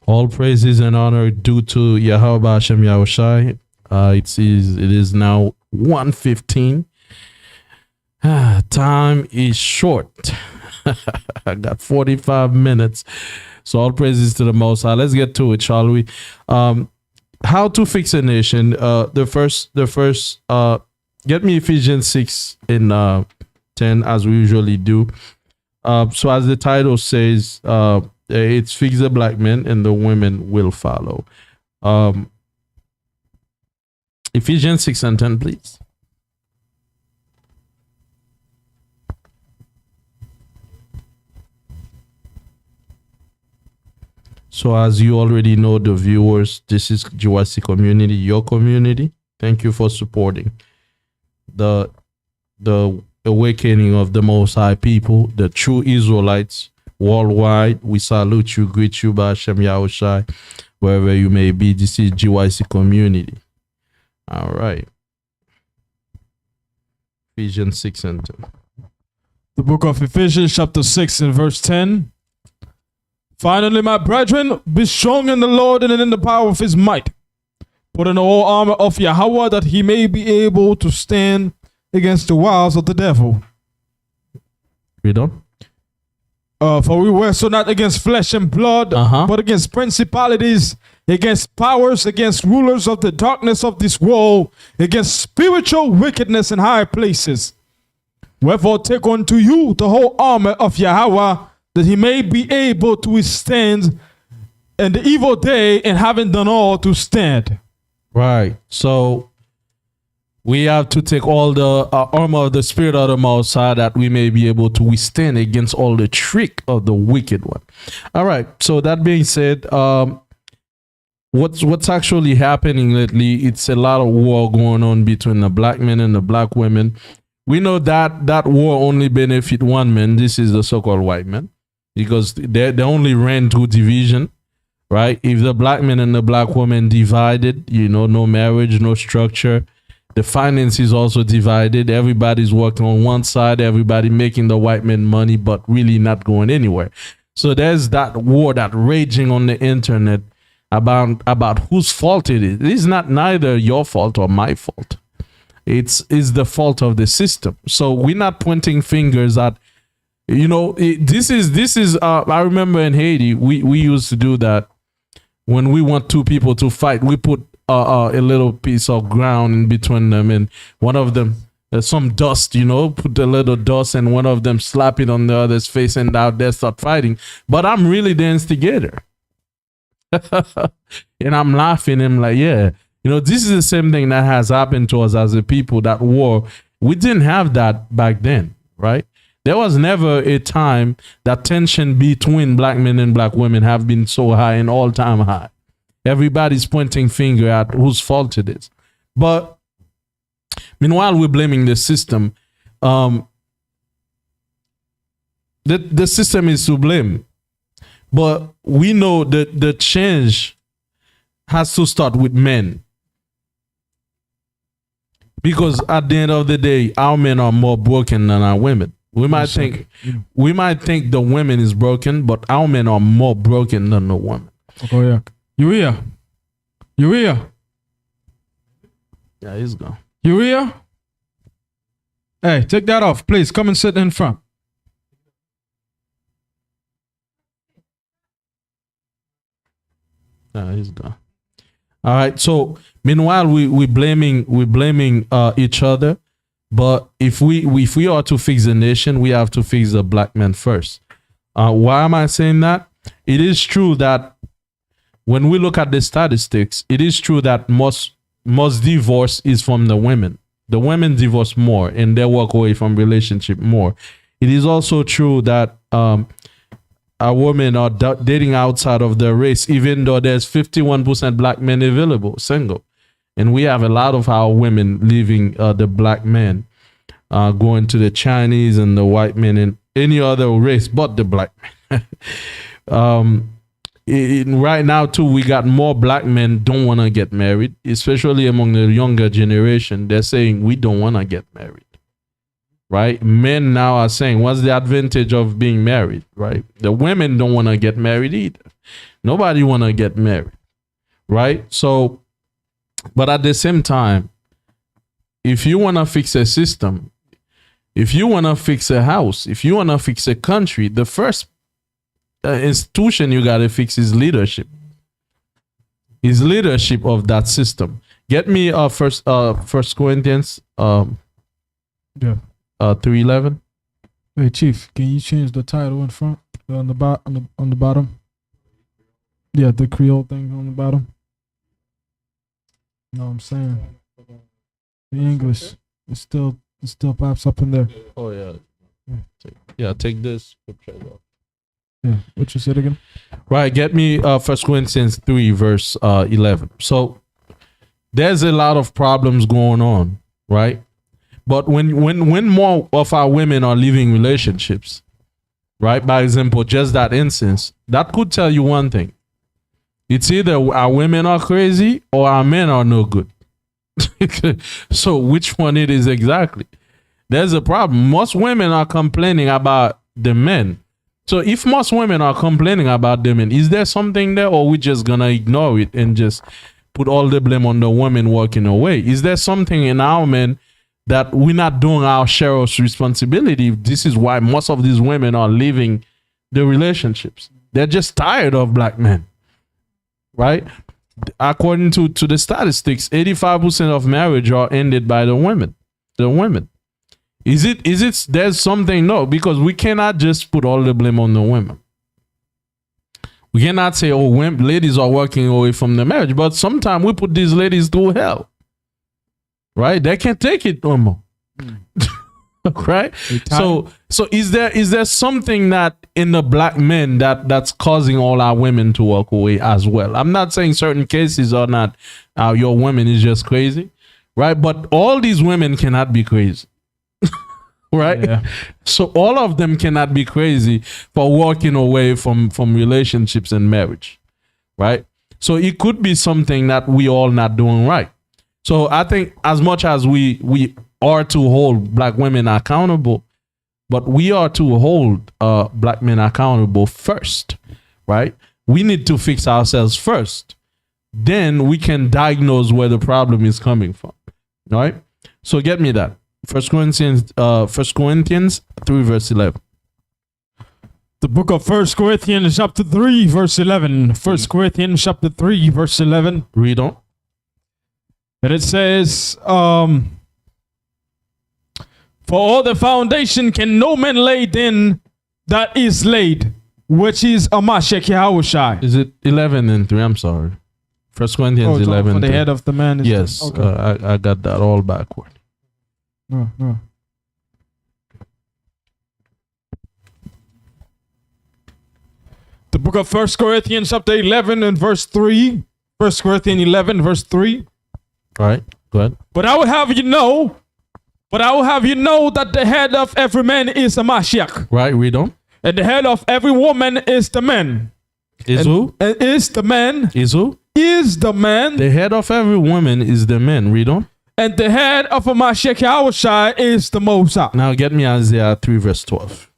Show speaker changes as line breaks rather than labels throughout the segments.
All praises and honor due to Yahweh Hashem Yahushai. It is now 1:15. Time is short. I got 45 minutes. So all praises to the Most High. Let's get to it, shall we? How to fix a nation. The first get me Ephesians 6 and 10 as we usually do. So as the title says, it's fix the black men and the women will follow. Ephesians 6 and 10, please. So as you already know, the viewers, this is GYC community, your community. Thank you for supporting the awakening of the Most High people, the true Israelites worldwide. We salute you, greet you by Hashem Yahushai, wherever you may be. This is GYC community. All right. Ephesians 6 and 10.
The book of Ephesians chapter 6 and verse 10. Finally, my brethren, be strong in the Lord and in the power of his might. Put on the whole armor of Yahweh, that he may be able to stand against the wiles of the devil.
Read on.
For we wrestle not against flesh and blood, but against principalities, against powers, against rulers of the darkness of this world, against spiritual wickedness in high places. Wherefore take unto you the whole armor of Yahweh, that he may be able to withstand in the evil day, and having done all to stand.
Right. So we have to take all the armor of the Spirit of the Most High, that we may be able to withstand against all the trick of the wicked one. All right. So that being said, what's actually happening lately? It's a lot of war going on between the black men and the black women. We know that war only benefit one man. This is the so-called white man, because they only ran to division, right? If the black man and the black woman divided, no marriage, no structure. The finance is also divided. Everybody's working on one side, everybody making the white man money, but really not going anywhere. So there's that war that raging on the internet about whose fault it is. It's not neither your fault or my fault. It's the fault of the system. So we're not pointing fingers at, this is I remember in Haiti, we used to do that. When we want two people to fight, we put a little piece of ground in between them, and one of them, some dust, put a little dust, and one of them slap it on the other's face, and out there start fighting. But I'm really the instigator. And I'm laughing. I'm like, yeah, this is the same thing that has happened to us as a people, that war. We didn't have that back then, right? There was never a time that tension between black men and black women have been so high, and all-time high. Everybody's pointing finger at whose fault it is. But meanwhile, we're blaming the system. The system is to blame. But we know that the change has to start with men. Because at the end of the day, our men are more broken than our women. We might think the women is broken, but our men are more broken than the woman.
Oh yeah. Urea.
Yeah, he's gone.
Urea. Hey, take that off, please. Come and sit in front.
Yeah, he's gone. All right. So meanwhile, we're blaming each other. But if we are to fix the nation, we have to fix the black man first. Why am I saying that? It is true that when we look at the statistics, it is true that most divorce is from the women. The women divorce more, and they walk away from relationship more. It is also true that our women are dating outside of their race, even though there's 51% black men available, single. And we have a lot of our women leaving the black men, going to the Chinese and the white men and any other race but the black men. Right now too, we got more black men don't want to get married, especially among the younger generation. They're saying we don't want to get married. right? Men now are saying, what's the advantage of being married, right? The women don't want to get married either. Nobody want to get married, right? So, but at the same time, if you want to fix a system, if you want to fix a house, if you want to fix a country, the first institution you got to fix is leadership. Is leadership of that system. Get me First Corinthians 3:11.
Hey Chief, can you change the title in front on the bottom? Yeah, the Creole thing on the bottom. No, I'm saying the English. It still pops up in there.
Oh yeah. Take this.
Yeah. What you said again?
Right. Get me 1 Corinthians 3 verse 11. So there's a lot of problems going on, right? But when more of our women are leaving relationships, right? By example, just that instance, that could tell you one thing. It's either our women are crazy or our men are no good. So which one it is exactly? There's a problem. Most women are complaining about the men. So if most women are complaining about the men, is there something there, or we just gonna ignore it and just put all the blame on the women walking away? Is there something in our men that we're not doing our share of responsibility? This is why most of these women are leaving the relationships. They're just tired of black men, right? According to the statistics, 85% of marriage are ended by the women. Is it there's something? No, because we cannot just put all the blame on the women. We cannot say, oh, ladies are walking away from the marriage, but sometimes we put these ladies through hell, right? They can't take it no more. Right? So is there something that in the black men that's causing all our women to walk away as well? I'm not saying certain cases are not your woman is just crazy, right? But all these women cannot be crazy. Right? Yeah. So all of them cannot be crazy for walking away from relationships and marriage, right? So it could be something that we all not doing right. So I think as much as we are to hold black women accountable, but we are to hold black men accountable first, right? We need to fix ourselves first. Then we can diagnose where the problem is coming from, right? So get me that. 1 Corinthians 3 verse 11.
The book of 1 Corinthians chapter 3 verse 11. 1 Corinthians chapter 3 verse 11.
Read on.
And it says, for all the foundation can no man lay then that is laid, which is a Mashiach Yahushai.
Is it 11 and 3? I'm sorry. 1 Corinthians 11.
For the head of the man is
yes, okay. I got that all backward.
No. The book of 1 Corinthians chapter 11 and verse 3. 1 Corinthians 11 verse 3.
All right, go ahead.
But I will have you know that the head of every man is a Mashiach.
Right, read on.
And the head of every woman is the man.
Who?
And is the man.
Is who?
Is the man.
The head of every woman is the man. Read on.
And the head of a Mashiach Yahushai is the Mosai.
Now get me Isaiah 3 verse 12.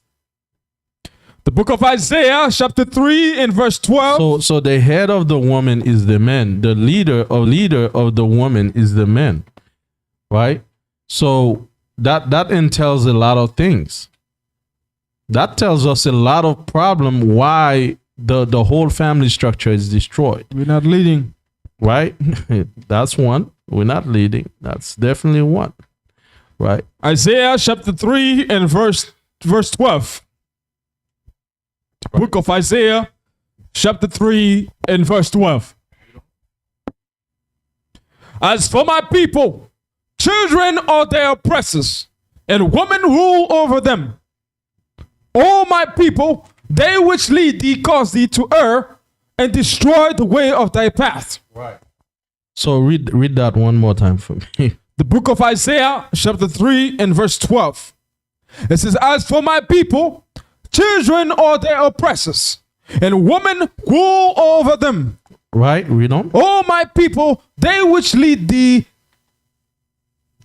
The book of Isaiah chapter 3 and verse 12.
So the head of the woman is the man. The leader of the woman is the man. Right? So that entails a lot of things. That tells us a lot of problem why the whole family structure is destroyed.
We're not leading.
Right? That's one. We're not leading. That's definitely one. Right?
Isaiah chapter 3 and verse 12. Book of Isaiah chapter 3 and verse 12. As for my people, children are their oppressors, and women rule over them. All my people, they which lead thee cause thee to err, and destroy the way of thy path.
Right. So read that one more time for me.
The book of Isaiah chapter 3 and verse 12. It says, as for my people, children are their oppressors, and women rule over them.
Right, read on.
All my people, they which lead thee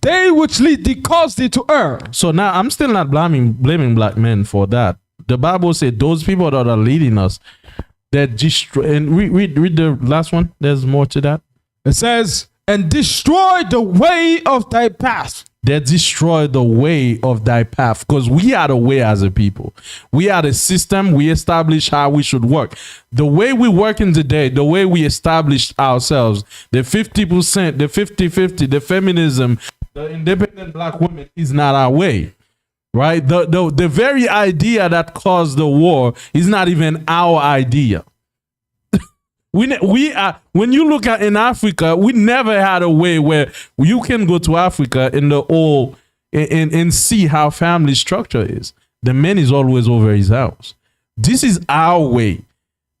they which lead thee cause thee to err.
So now I'm still not blaming black men for that. The Bible said those people that are leading us, that destroy. And read the last one. There's more to that.
It says, and destroy the way of thy path.
That destroy the way of thy path, because we are the way as a people. We are the system. We establish how we should work. The way we working today, the way we established ourselves, the 50%, the 50-50, the feminism, the independent black women is not our way, right? The very idea that caused the war is not even our idea. We are, when you look at in Africa, we never had a way where you can go to Africa in the old and see how family structure is. The man is always over his house. This is our way.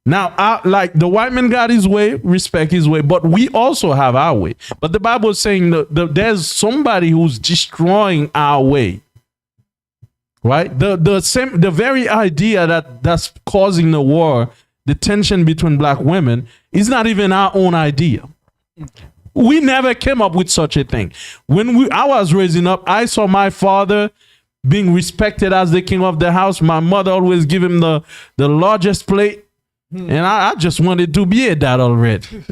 Now, like the white man got his way, respect his way, but we also have our way. But the Bible is saying there's somebody who's destroying our way. Right? The very idea that's causing the war, the tension between black women, is not even our own idea. We never came up with such a thing. When I was raising up, I saw my father being respected as the king of the house. My mother always give him the largest plate. And I just wanted to be a dad already.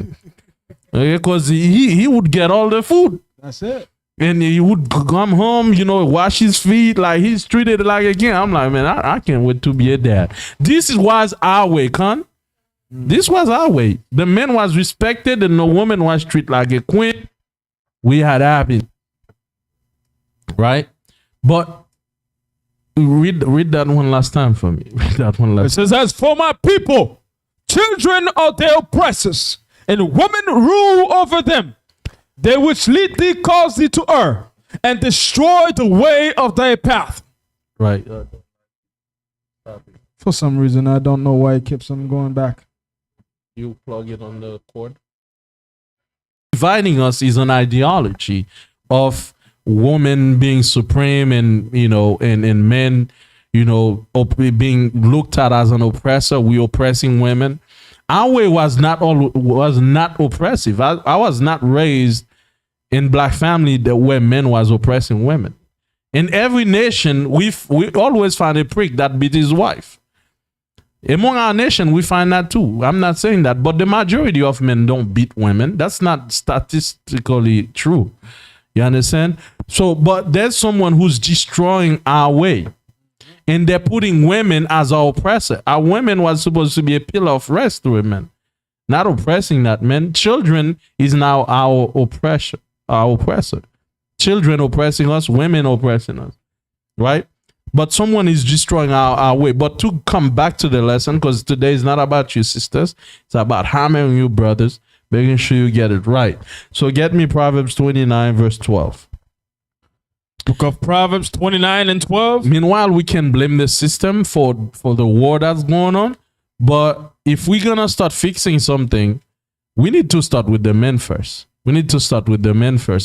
Because he would get all the food.
That's it.
And he would come home, wash his feet, like he's treated like a king. I'm like, man, I can't wait to be a dad. This was our way, Con. This was our way. The man was respected and the woman was treated like a queen. We had happy. Right? But read that one last time for me. Read that one last time.
It says, as for my people, children are their oppressors, and women rule over them. They which lead thee cause thee to err, and destroy the way of thy path.
Right.
For some reason, I don't know why it keeps on going back.
You plug it on the cord. Dividing us is an ideology of women being supreme and, and men, being looked at as an oppressor. We oppressing women. Our way was not oppressive. I was not raised in black family where men was oppressing women. In every nation, we always find a prick that beat his wife. Among our nation, we find that too. I'm not saying that, but the majority of men don't beat women. That's not statistically true. You understand? So, but there's someone who's destroying our way. And they're putting women as our oppressor. Our women was supposed to be a pillar of rest to women, not oppressing that men. Children is now our oppressor. Children oppressing us, women oppressing us, right? But someone is destroying our way. But to come back to the lesson, because today is not about you, sisters. It's about hammering you, brothers, making sure you get it right. So get me Proverbs 29, verse 12.
Book of Proverbs 29 and 12.
Meanwhile, we can blame the system for the war that's going on. But if we're going to start fixing something, we need to start with the men first.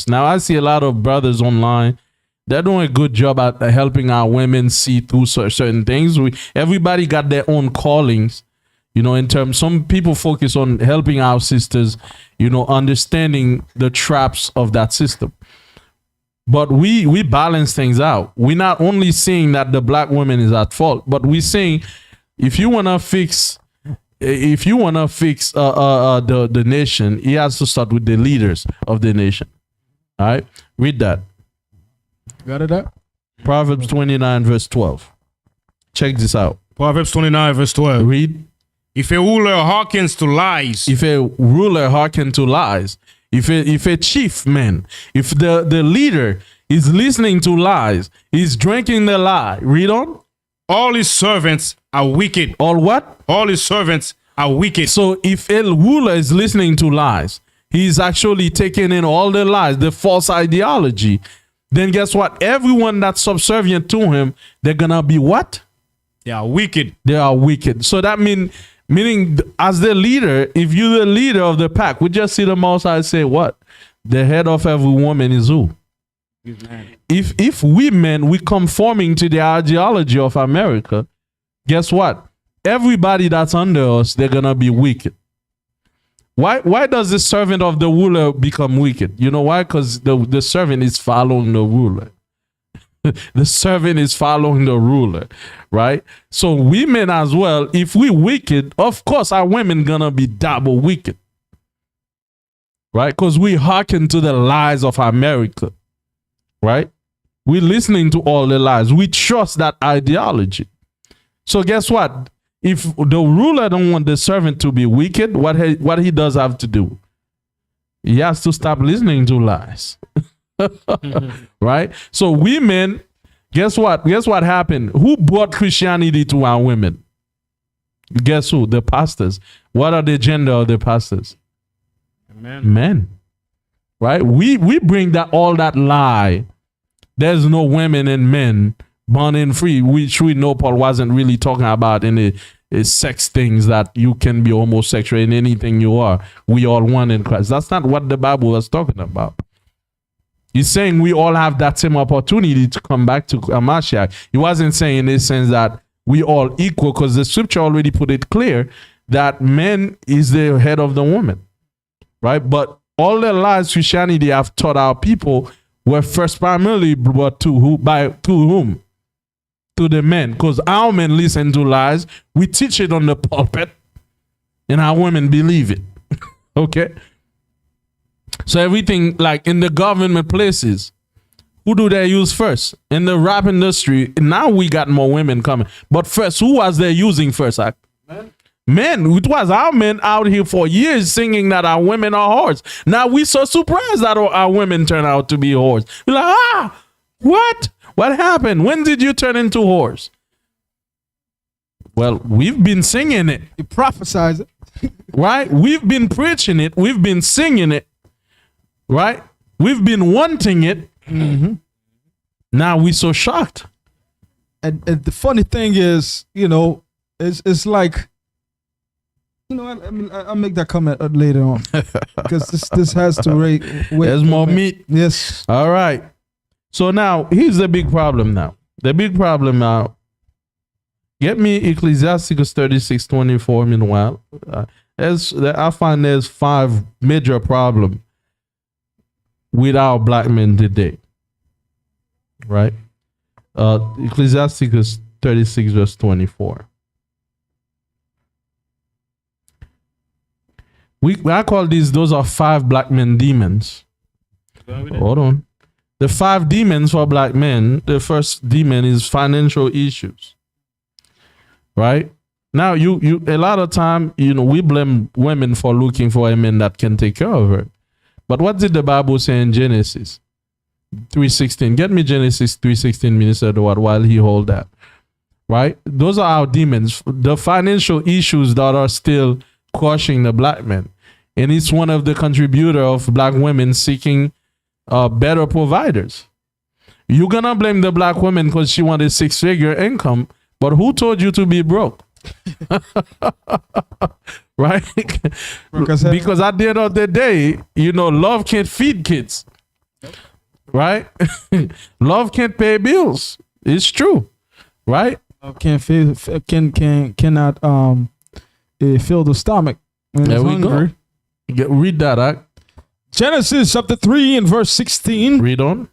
Now, I see a lot of brothers online. They're doing a good job at helping our women see through certain things. Everybody got their own callings, in terms. Some people focus on helping our sisters, understanding the traps of that system. But we balance things out. We're not only seeing that the black woman is at fault, but we're saying if you wanna fix the nation, it has to start with the leaders of the nation. All right, read that.
Got it up?
Proverbs 29 verse 12. Check this out.
Proverbs 29 verse 12.
Read.
If a ruler hearkens to lies.
If a chief man, if the leader is listening to lies, he's drinking the lie. Read on.
All his servants are wicked.
All what?
All his servants are wicked.
So if a ruler is listening to lies, he's actually taking in all the lies, the false ideology. Then guess what? Everyone that's subservient to him, they're gonna be what?
They are wicked.
They are wicked. So that meaning as the leader, if you're the leader of the pack, we just see the Most High say what? The head of every woman is who? If we men, we conforming to the ideology of America, guess what? Everybody that's under us, they're gonna be wicked. Why does the servant of the ruler become wicked? You know why? Because the servant is following the ruler. The servant is following the ruler, right? So women as well, if we wicked, of course our women gonna be double wicked, right? Because we hearken to the lies of America, right? We're listening to all the lies. We trust that ideology. So guess what? If the ruler don't want the servant to be wicked, what he does have to do? He has to stop listening to lies. Right? So women, guess what? Guess what happened? Who brought Christianity to our women? Guess who? The pastors. What are the gender of the pastors? Men. Right? We bring that all that lie. There's no women and men born and free, which we know Paul wasn't really talking about in the sex things, that you can be homosexual in anything you are. We all one in Christ. That's not what the Bible was talking about. He's saying we all have that same opportunity to come back to Mashiach. He wasn't saying in the sense that we all equal, because the scripture already put it clear that man is the head of the woman, right? But all the lies Christianity have taught our people were first primarily brought to whom? To the men, because our men listen to lies. We teach it on the pulpit, and our women believe it. Okay. So everything, like in the government places, who do they use first? In the rap industry, now we got more women coming. But first, who was they using first? Men. It was our men out here for years singing that our women are whores. Now we so surprised that our women turn out to be whores. We're like, what? What happened? When did you turn into whores? Well, we've been singing it.
You prophesize it.
Right? We've been preaching it. We've been singing it. Right? We've been wanting it.
Mm-hmm.
Now we're so shocked.
And the funny thing is, it's like, I'll make that comment later on, because this has to wait.
There's more meat.
Yes.
All right. So now here's the big problem now. The big problem now. Get me Ecclesiasticus 36:24 meanwhile. I find there's 5 major problems with our black men today. Right? Ecclesiasticus 36 verse 24. I call those are 5 black men demons. Hold on. The 5 demons for black men, the first demon is financial issues. Right? Now, you a lot of time, we blame women for looking for a man that can take care of her. But what did the Bible say in Genesis 3:16? Get me Genesis 3:16, Minister Edward, while he hold that. Right? Those are our demons. The financial issues that are still crushing the black men. And it's one of the contributor of black women seeking better providers. You're gonna blame the black woman because she wanted 6-figure income, but who told you to be broke? Right? Because at the end of the day, love can't feed kids. Right? Love can't pay bills. It's true. Right?
Love cannot fill the stomach when
there
it's
we
hungry.
Go. Read that.
Genesis chapter 3 and verse 16.
Read on.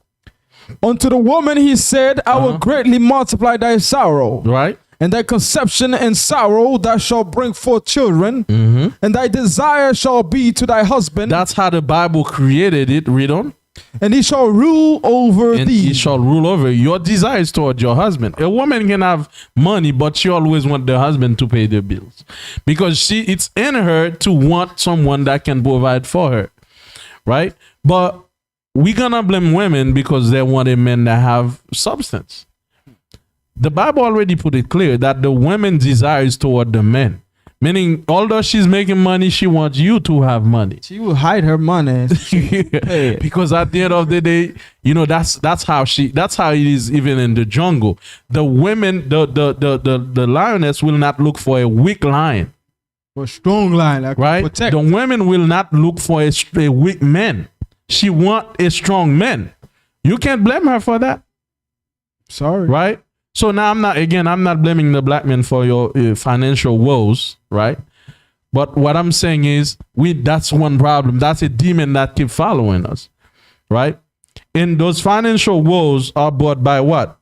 Unto the woman he said, I will greatly multiply thy sorrow.
Right.
And thy conception and sorrow thou shalt bring forth children.
Mm-hmm.
And thy desire shall be to thy husband.
That's how the Bible created it. Read on.
And he shall rule over thee.
He shall rule over your desires toward your husband. A woman can have money, but she always want the husband to pay the bills, because it's in her to want someone that can provide for her, right? But we're gonna blame women because they want a man that have substance. The Bible already put it clear that the woman desires toward the men. Meaning, although she's making money, she wants you to have money.
She will hide her money.
Because at the end of the day, that's how it is even in the jungle. The women, the lioness will not look for a weak lion.
For a strong lion,
right?
Protect.
The women will not look for a weak man. She want a strong man. You can't blame her for that.
Sorry.
Right? So now I'm not blaming the black men for your financial woes, right? But what I'm saying is, that's one problem. That's a demon that keep following us, right? And those financial woes are brought by what?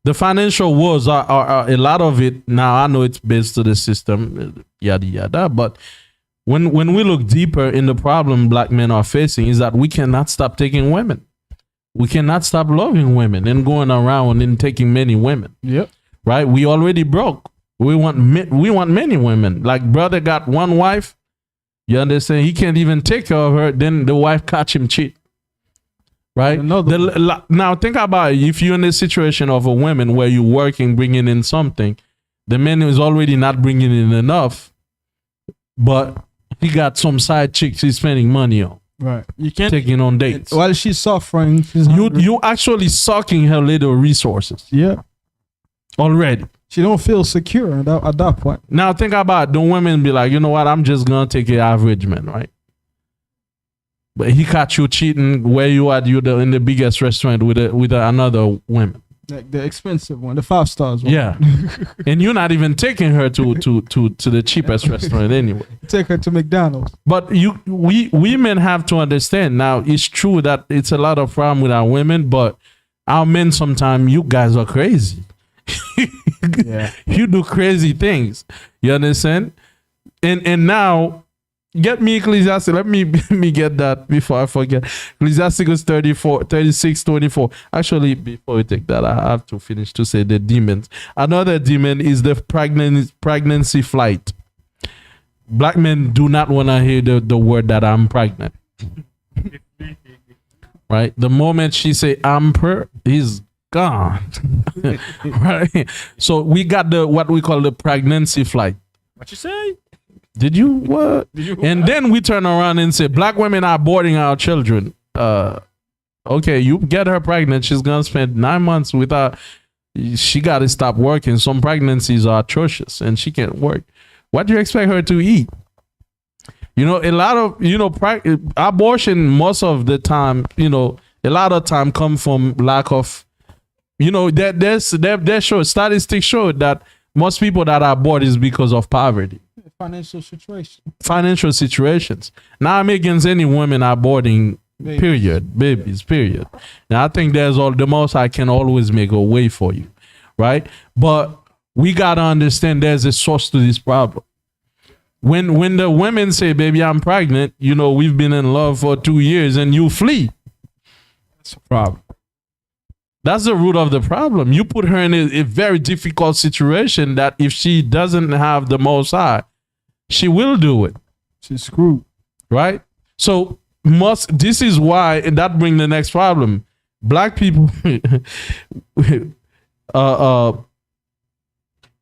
The financial woes are a lot of it. Now I know it's based to the system, yada yada. But when we look deeper in the problem black men are facing, is that we cannot stop taking women. We cannot stop loving women and going around and taking many women.
Yep.
Right? We already broke. We want many women. Like brother got one wife. You understand? He can't even take care of her. Then the wife catch him cheat. Right? Now think about it. If you're in the situation of a woman where you're working, bringing in something, the man is already not bringing in enough, but he got some side chicks he's spending money on.
Right. You can't
taking on dates.
While she's suffering,
you actually sucking her little resources.
Yeah.
Already.
She don't feel secure at that point.
Now think about it. The women be like, you know what? I'm just gonna take an average man, right? But he caught you cheating where you at. You in the biggest restaurant with another woman.
Like the expensive one, the 5 stars one.
Yeah. And you're not even taking her to the cheapest restaurant anyway.
Take her to McDonald's.
But we women have to understand now, it's true that it's a lot of problem with our women, but our men sometimes, you guys are crazy.
Yeah.
You do crazy things. You understand? And now get me Ecclesiastes. Let me get that before I forget. Ecclesiastes 36:24. Actually, before we take that, I have to finish to say the demons. Another demon is the pregnancy flight. Black men do not want to hear the word that I'm pregnant. Right? The moment she say I'm he's gone. Right? So we got what we call the pregnancy flight.
What you say?
Did you what? And then we turn around and say black women are aborting our children. Okay, you get her pregnant, she's gonna spend 9 months without. She got to stop working. Some pregnancies are atrocious, and she can't work. What do you expect her to eat? You know, a lot of abortion most of the time. You know, a lot of time come from lack of. You know, statistics show that most people that abort is because of poverty. Financial situations. Now I'm against any women aborting, babies, period. Now I think there's the most I can always make a way for you, right? But we gotta understand there's a source to this problem. When the women say, baby, I'm pregnant, you know, we've been in love for 2 years and you flee.
That's a problem.
That's the root of the problem. You put her in a very difficult situation that if she doesn't have the Most High, she will do it.
She's screwed.
Right? So this is why, and that brings the next problem. Black people,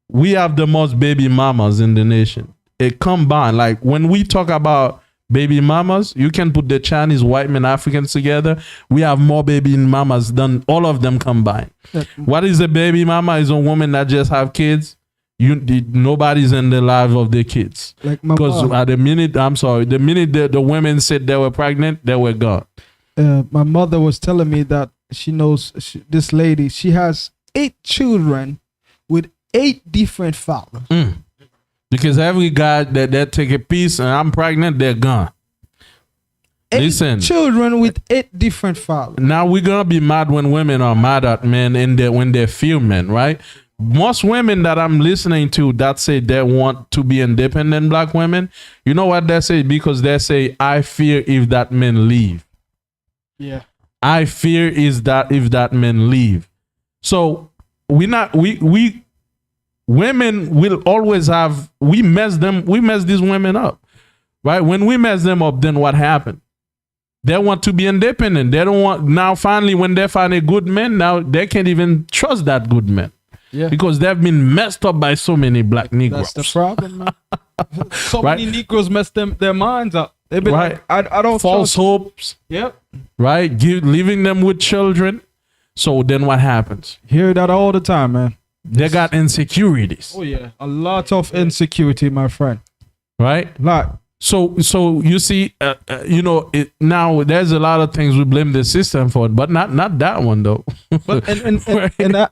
we have the most baby mamas in the nation. It combined, like when we talk about baby mamas, you can put the Chinese, white men, Africans together. We have more baby mamas than all of them combined. What is a baby mama? Is a woman that just have kids. Nobody's in the life of their kids.
Like
because at the minute the women said they were pregnant, they were gone.
My mother was telling me that she knows this lady. She has 8 children with 8 different fathers.
Because every guy that take a piece and I'm pregnant, they're gone.
8 children with 8 different fathers.
Now we're gonna be mad when women are mad at men and when they fear men, right? Most women that I'm listening to that say they want to be independent black women, you know what they say? Because they say, I fear if that man leave.
Yeah.
I fear is that if that man leave. So women will always have, we mess these women up, right? When we mess them up, then what happened? They want to be independent. They don't want, now finally when they find a good man, now they can't even trust that good man.
Yeah.
Because they've been messed up by so many black Negroes.
That's the problem, man. So many Negroes mess their minds up. They've been like, I don't
false hopes.
Yep.
Right? Leaving them with children. So then what happens?
Hear that all the time, man.
They got insecurities.
Oh yeah, a lot of insecurity, my friend.
Right?
Lot.
So you see, now there's a lot of things we blame the system for, but not that one though.
But and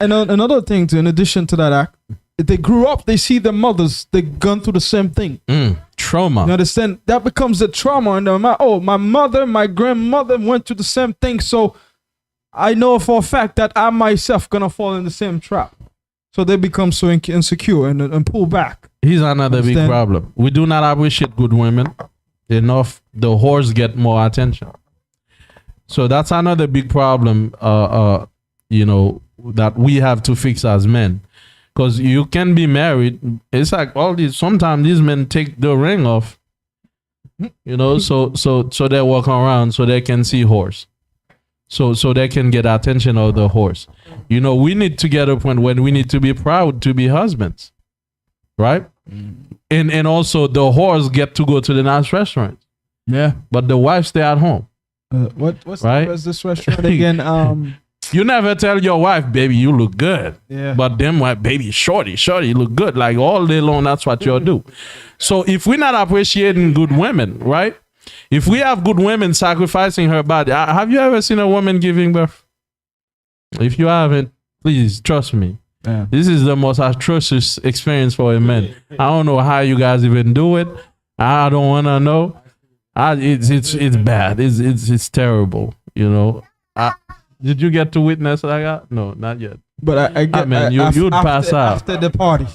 another thing too, in addition to that act, they grew up, they see their mothers, they gone through the same thing.
Trauma.
You understand? That becomes a trauma, and my mother, my grandmother went through the same thing, so I know for a fact that I myself gonna fall in the same trap. So they become so insecure and pull back.
Here's another big problem. We do not appreciate good women enough. The whores get more attention. So that's another big problem, that we have to fix as men. Because you can be married. It's like sometimes these men take the ring off, so they walk around so they can see whores. So they can get attention of the horse. We need to get a point when we need to be proud to be husbands, right? And also the horse get to go to the nice restaurant.
Yeah.
But the wife stay at home.
What's
right?
this restaurant again?
You never tell your wife, baby, you look good.
Yeah.
But them wife, baby, shorty, you look good. Like all day long, that's what you'll do. So if we're not appreciating good women, right? If we have good women sacrificing her body, have you ever seen a woman giving birth? If you haven't, please trust me.
Yeah.
This is the most atrocious experience for a man. I don't know how you guys even do it. I don't want to know. It's bad. It's terrible. Did you get to witness that? No, not yet.
But I get.
You'd pass out
after the party.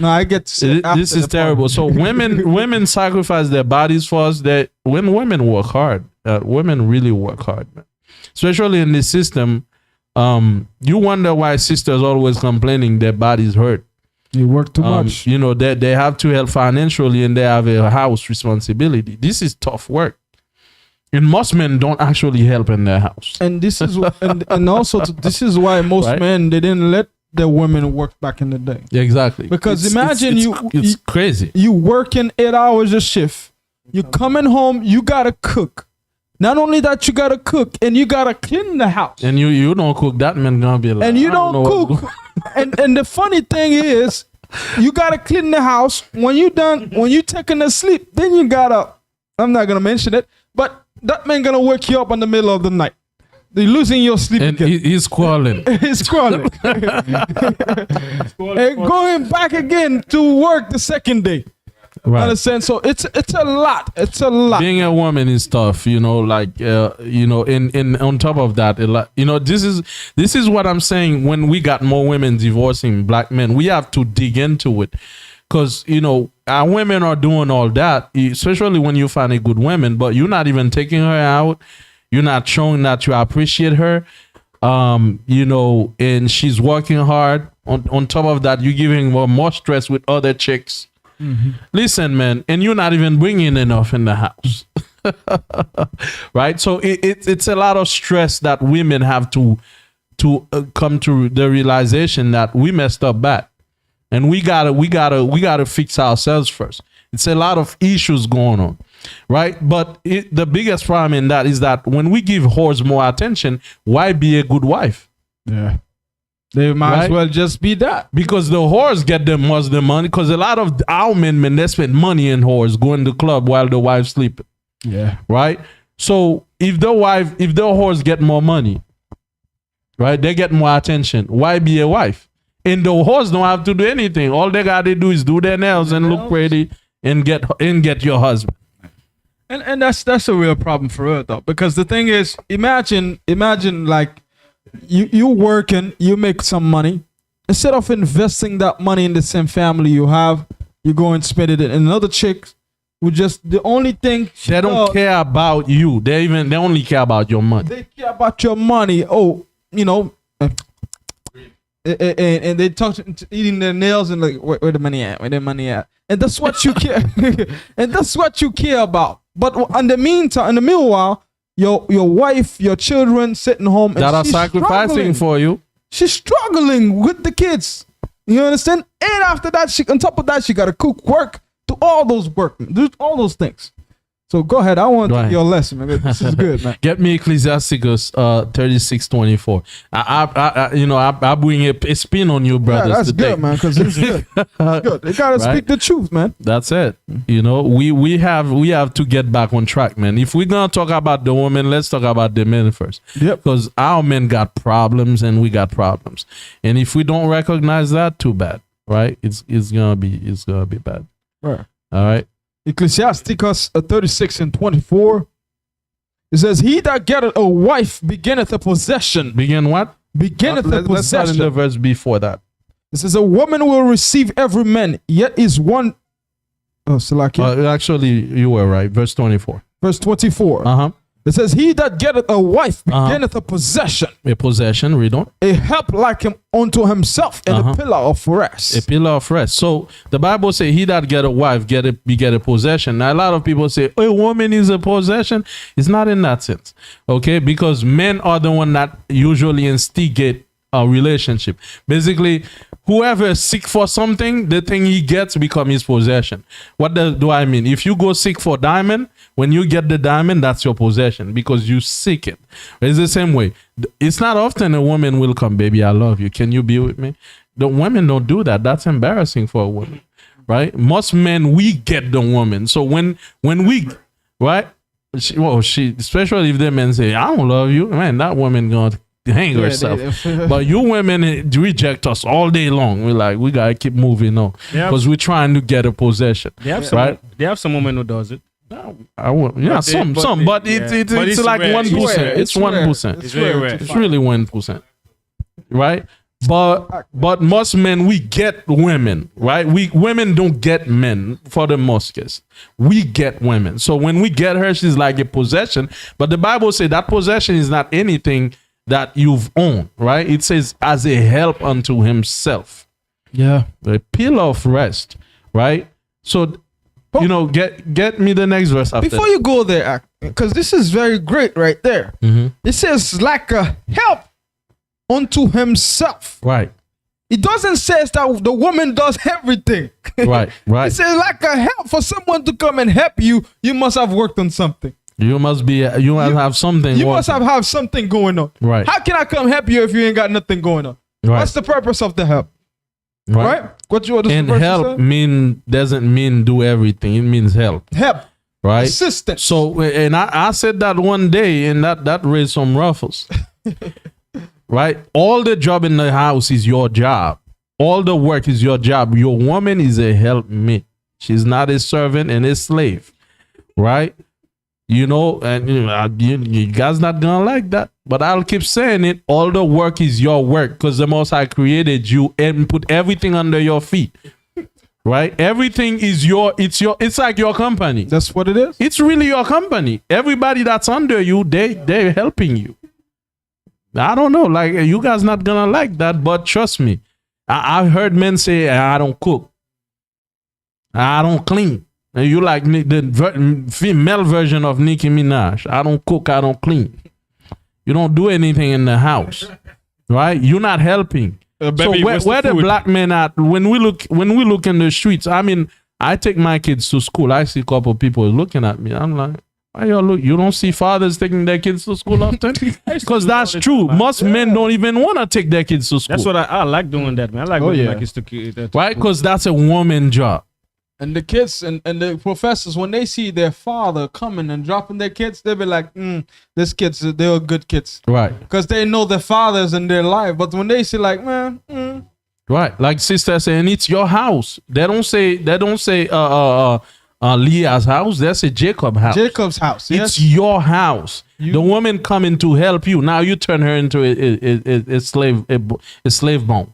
No, I get to see
this is terrible. So women sacrifice their bodies for us. When women work hard, women really work hard, man. Especially in this system, you wonder why sisters always complaining their bodies hurt.
You work too much.
They have to help financially and they have a house responsibility. This is tough work. And most men don't actually help in their house.
And this is and also this is why most men, they didn't let the women work back in the day.
Exactly.
Because
it's crazy.
You working 8 hours a shift. You coming home, you gotta cook. Not only that, you gotta cook and you gotta clean the house.
And you don't cook, that man gonna be like,
and you don't cook. and the funny thing is, you gotta clean the house. When you done, when you taking a sleep, then you gotta, I'm not gonna mention it, but that man gonna wake you up in the middle of the night. You're losing your sleep
and
again.
He's crawling.
He's crawling. And going back again to work the second day.
Right.
Understand? So it's a lot. It's a lot.
Being a woman is tough, in on top of that, a lot, this is what I'm saying. When we got more women divorcing black men, we have to dig into it. Because, our women are doing all that, especially when you find a good woman, but you're not even taking her out. You're not showing that you appreciate her, and she's working hard. On top of that, you're giving her more stress with other chicks. Mm-hmm. Listen, man, and you're not even bringing enough in the house. Right? So it's a lot of stress that women have to come to the realization that we messed up bad. And we gotta fix ourselves first. It's a lot of issues going on, right? But the biggest problem in that is that when we give whores more attention, why be a good wife?
Yeah, they might as well just be that.
Because the whores get the most the money. Because a lot of our men they spend money in whores, going to the club while the wife's sleeping.
Yeah,
right. So if the whores get more money, right, they get more attention. Why be a wife? And the whores don't have to do anything. All they gotta do is do their nails and look pretty and get your husband.
And that's a real problem for her though, because the thing is, imagine like you working, you make some money. Instead of investing that money in the same family you have, you go and spend it in another chick who just the only thing
they don't care about you. They only care about your money.
They care about your money. Oh, and they talk eating their nails and like where the money at? Where the money at? And that's what you care. And that's what you care about. But in the meanwhile, your wife, your children sitting home and
that are sacrificing for you.
She's struggling with the kids. You understand? And after that, on top of that, she got to cook, work, do all those things. So go ahead. I want to take your lesson, man. This is good, man.
Get me Ecclesiasticus 36:24. I bring a spin on you, brothers.
Yeah, that's
today.
good, man, because it's good. It's good. They gotta speak the truth, man.
That's it. We have to get back on track, man. If we're gonna talk about the women, let's talk about the men first.
Yep.
Because our men got problems and we got problems. And if we don't recognize that, too bad. Right? It's gonna be bad.
Right.
All right.
Ecclesiasticus 36:24. It says, "He that getteth a wife beginneth a possession."
Begin what?
Beginneth a possession.
Let's start in the verse before that.
It says, "A woman will receive every man, yet is one." Oh, Salakia.
Actually, you were right. Verse 24.
Verse 24.
Uh-huh.
It says, "He that getteth a wife beginneth a possession."
A possession, read on.
A help like him unto himself, and a pillar of rest.
A pillar of rest. So the Bible says, "He that get a wife get a possession." Now a lot of people say, "A woman is a possession." It's not in that sense, okay? Because men are the one that usually instigate a relationship. Basically, whoever seek for something, the thing he gets become his possession. What do I mean? If you go seek for diamond, when you get the diamond, that's your possession because you seek it. It's the same way. It's not often a woman will come, "Baby, I love you. Can you be with me?" The women don't do that. That's embarrassing for a woman, right? Most men, we get the woman. So when we, right? She especially if the men say, "I don't love you," man, that woman gonna hang herself. But you women reject us all day long. We're like, we gotta keep moving on because we're trying to get a possession.
They have some women who does it.
But it's like 1%. It's 1%.
It's very rare.
It's really 1%, right? But most men, we get women, right? Women don't get men for the most case. We get women. So when we get her, she's like a possession. But the Bible says that possession is not anything that you've owned, right? It says as a help unto himself.
Yeah.
A pillar of rest, right? So, get me the next verse after.
Before you go there, because this is very great right there.
Mm-hmm.
It says like a help unto himself.
Right.
It doesn't say that the woman does everything.
Right.
It says like a help for someone to come and help you. You must have worked on something.
You must have something.
You must have something going on.
Right.
How can I come help you if you ain't got nothing going on?
Right.
What's the purpose of the help? Right.
And help doesn't mean do everything. It means help.
Help.
Right.
Assistance.
So, and I said that one day, and that raised some ruffles. Right. All the job in the house is your job. All the work is your job. Your woman is a helpmate. She's not a servant and a slave. Right. And you guys not gonna like that, but I'll keep saying it. All the work is your work because the Most High created you and put everything under your feet, right? Everything is it's like your company.
That's what it is.
It's really your company. Everybody that's under you, they're helping you. I don't know, like you guys not gonna like that, but trust me, I've heard men say, "I don't cook, I don't clean." You like the female version of Nicki Minaj. "I don't cook, I don't clean." You don't do anything in the house, right? You're not helping.
Baby,
so where the black men at? When we look in the streets, I mean, I take my kids to school. I see a couple of people looking at me. I'm like, why y'all look? You don't see fathers taking their kids to school often? Because that's true. Most men don't even want to take their kids to school.
That's what I like doing that, man. I like going my kids to
right? Because that's a woman job.
And the kids and the professors, when they see their father coming and dropping their kids, they'll be like, these kids, they're good kids.
Right.
Because they know their fathers in their life. But when they see like,
right. Like sister saying, it's your house. They don't say Leah's house. They say Jacob's house.
Jacob's house.
It's your house. The woman coming to help you. Now you turn her into a slave bone.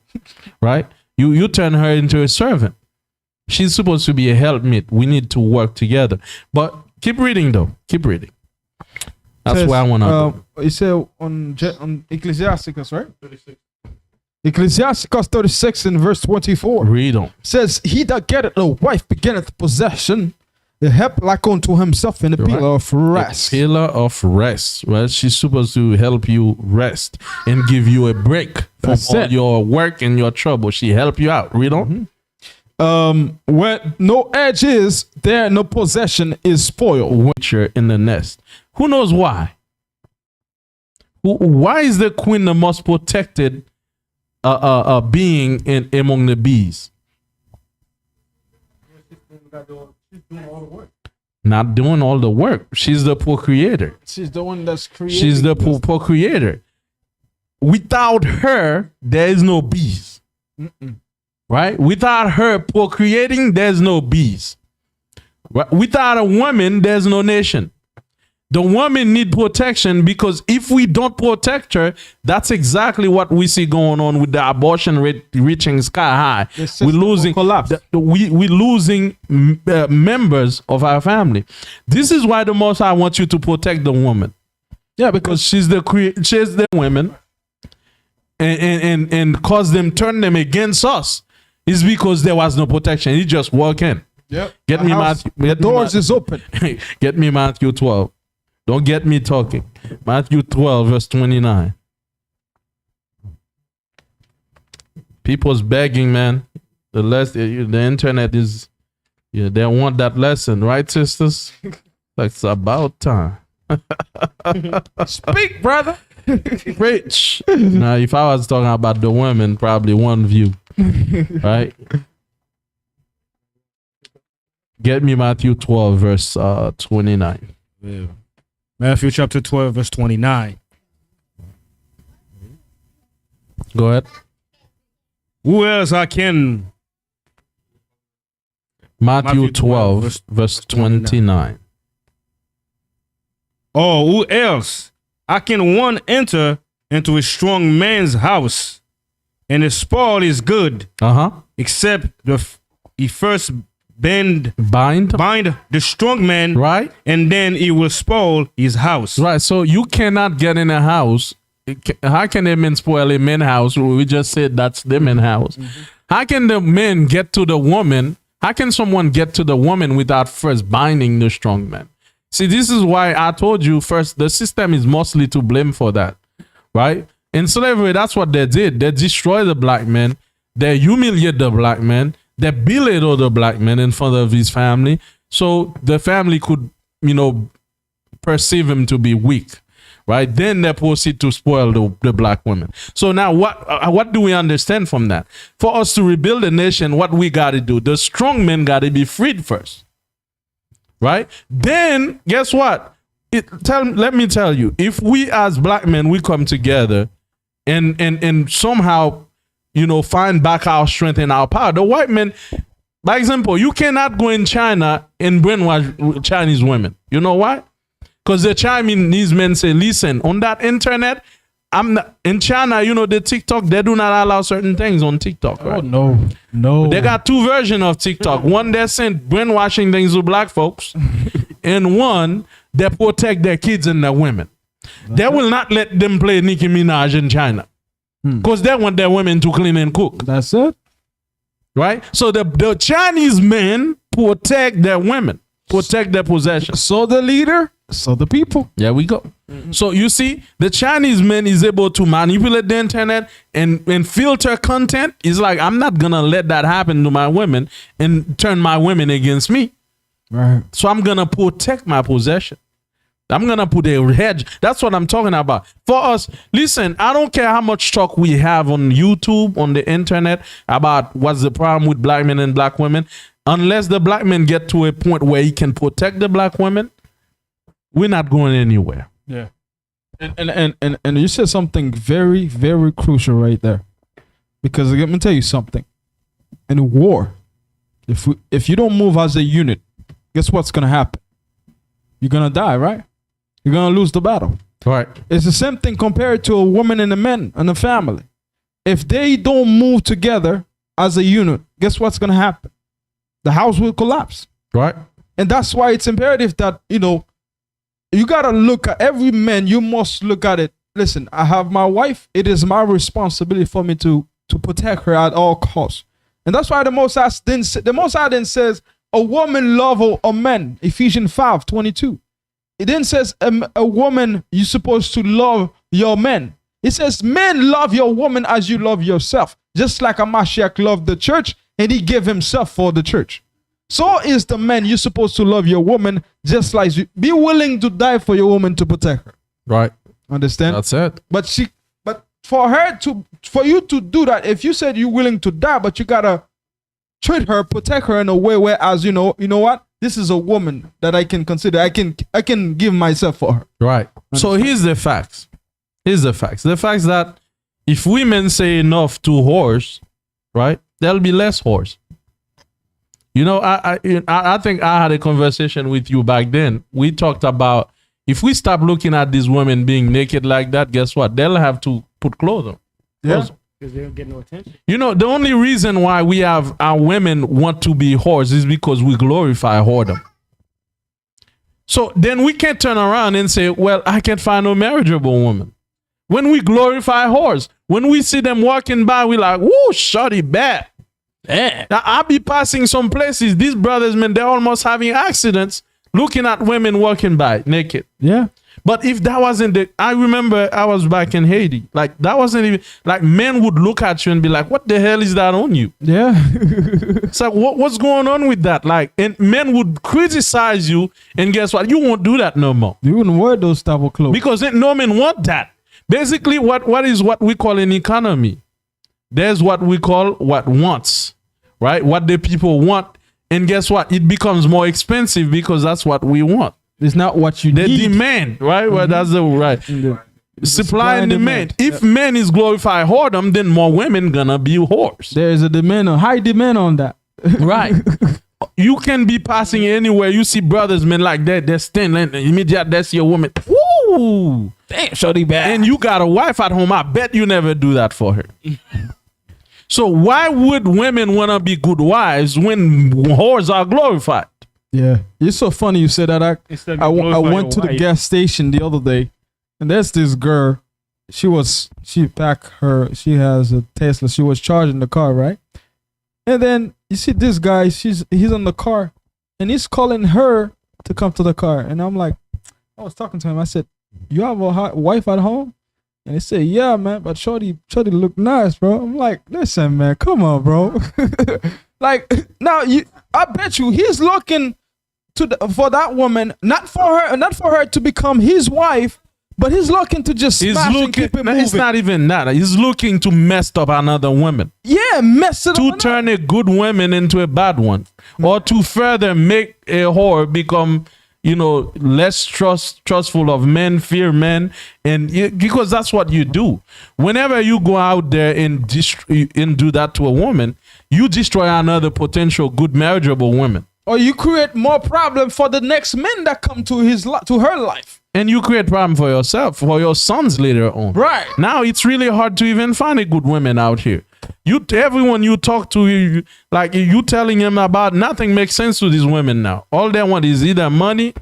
Right? You turn her into a servant. She's supposed to be a helpmate. We need to work together. But keep reading, though. Keep reading. That's where I want to go.
You said on Ecclesiasticus, right? 36. Ecclesiasticus 36 in verse 24.
Read on.
Says, "He that getteth a wife beginneth possession, a help like unto himself in a pillar of rest."
A pillar of rest. Right? She's supposed to help you rest and give you a break from all your work and your trouble. She help you out. Read on.
Where no edge is, there no possession is spoiled.
Winter in the nest. Who knows why? Why is the queen the most protected being among the bees? Not doing all the work. She's the procreator.
She's the one that's creating.
She's the procreator. Without her, there is no bees. Right? Without her procreating, there's no bees. Right? Without a woman, there's no nation. The woman need protection because if we don't protect her, that's exactly what we see going on with the abortion rate reaching sky high. We're losing collapse. We're losing members of our family. This is why the Most High wants you to protect the woman. Yeah, because she's the women, and cause them turn them against us. Is because there was no protection. He just walk in.
Yep.
Get me Matthew.
The doors is open.
Get me Matthew 12. Don't get me talking. Matthew 12, verse 29. People's begging, man. The internet is, they want that lesson, right, sisters? Like it's about time.
Speak, brother.
Preach. Now, if I was talking about the women, probably one view, right? Get me Matthew 12, verse 29.
Yeah. Matthew chapter 12, verse 29.
Go ahead.
Who else I can?
Matthew 12, verse 29.
Oh, who else? I can one enter into a strong man's house, and the spoil is good. Except he first bind the strong man,
right?
And then he will spoil his house.
Right. So you cannot get in a house. How can a man spoil a man's house? We just said that's the man's house. How can the man get to the woman? How can someone get to the woman without first binding the strong man? See, this is why I told you first, the system is mostly to blame for that, right? In slavery, that's what they did. They destroyed the black man. They humiliated the black man. They belittled the black man in front of his family. So the family could, perceive him to be weak, right? Then they proceed to spoil the black women. So now what do we understand from that? For us to rebuild a nation, what we got to do? The strong men got to be freed first. Right? Then, guess what? Let me tell you, if we as black men, we come together and somehow, find back our strength and our power. The white men, by example, you cannot go in China and brainwash Chinese women. You know why? Because the Chinese men say, listen, on that internet, I'm not in China, the TikTok, they do not allow certain things on TikTok. Right?
Oh, no.
They got two versions of TikTok. One, they send brainwashing things to black folks, and one, they protect their kids and their women. They will not let them play Nicki Minaj in China because they want their women to clean and cook.
That's it.
Right? So the Chinese men protect their women, protect their possessions.
So the leader, so the people.
There we go. So you see, the Chinese man is able to manipulate the internet and filter content. It's like, I'm not going to let that happen to my women and turn my women against me.
Right.
So I'm going to protect my possession. I'm going to put a hedge. That's what I'm talking about. For us, listen, I don't care how much talk we have on YouTube, on the internet about what's the problem with black men and black women. Unless the black men get to a point where he can protect the black women, we're not going anywhere.
Yeah. And you said something very, very crucial right there. Because let me tell you something. In a war, if you don't move as a unit, guess what's going to happen? You're going to die, right? You're going to lose the battle.
Right.
It's the same thing compared to a woman and a man and a family. If they don't move together as a unit, guess what's going to happen? The house will collapse.
Right.
And that's why it's imperative that, you got to look at every man. You must look at it. Listen, I have my wife. It is my responsibility for me to protect her at all costs. And that's why the Most High then says, a woman love a man. Ephesians 5:22. It then says a woman, you're supposed to love your men. It says, men, love your woman as you love yourself. Just like a Mashiach loved the church, and he gave himself for the church. So is the man. You're supposed to love your woman just like you. Be willing to die for your woman to protect her.
Right.
Understand?
That's it.
But for you to do that, if you said you're willing to die, but you gotta treat her, protect her in a way where, as you know what? This is a woman that I can consider. I can give myself for her.
Right. So here's the facts. The facts that if women say enough to whores, right, there'll be less whores. You know, I think I had a conversation with you back then. We talked about if we stop looking at these women being naked like that, guess what? They'll have to put clothes on.
Yeah.
Because they don't get no attention.
You know, the only reason why we have our women want to be whores is because we glorify whoredom. So then we can't turn around and say, well, I can't find no marriageable woman. When we glorify whores, when we see them walking by, we like, whoo, shorty bad. Yeah. Now, I'll be passing some places. These brothers, man, they're almost having accidents looking at women walking by naked.
Yeah.
But if that wasn't I remember I was back in Haiti. Like, that wasn't even, like, men would look at you and be like, what the hell is that on you?
Yeah.
It's like, what's going on with that? Like, and men would criticize you, and guess what? You won't do that no more.
You wouldn't wear those type of clothes.
Because no men want that. Basically, what we call an economy. There's what we call what wants, right? What the people want. And guess what? It becomes more expensive because that's what we want.
It's not what you
need. The
demand,
right? Well, that's the right. Supply and demand. If men is glorify whoredom, then more women gonna be whores.
There is a high demand on that.
Right. You can be passing anywhere. You see brothers, men like that. They're standing immediately. That's your woman. Woo! Damn, shorty bad. And you got a wife at home. I bet you never do that for her. So why would women want to be good wives when whores are glorified?
Yeah, it's so funny you said that. I went to the gas station the other day, and there's this girl. She has a Tesla. She was charging the car, right? And then you see this guy. He's on the car, and he's calling her to come to the car. And I'm like, I was talking to him. I said, "You have a wife at home?" And he said, "Yeah, man, but shorty look nice, bro." I'm like, "Listen, man, come on, bro." Like, now I bet you he's looking for that woman, not for her to become his wife, but he's looking to just smash and keep it moving.
It's not even that. He's looking to mess up another woman.
Yeah, mess it up.
To turn a good woman into a bad one, or to further make a whore become, less trustful of men, fear men, because that's what you do. Whenever you go out there and do that to a woman, you destroy another potential good marriageable woman.
Or you create more problem for the next men that come to her life.
And you create problem for yourself, for your sons later on.
Right.
Now it's really hard to even find a good women out here. Everyone you talk to, you telling them about nothing makes sense to these women now. All they want is either money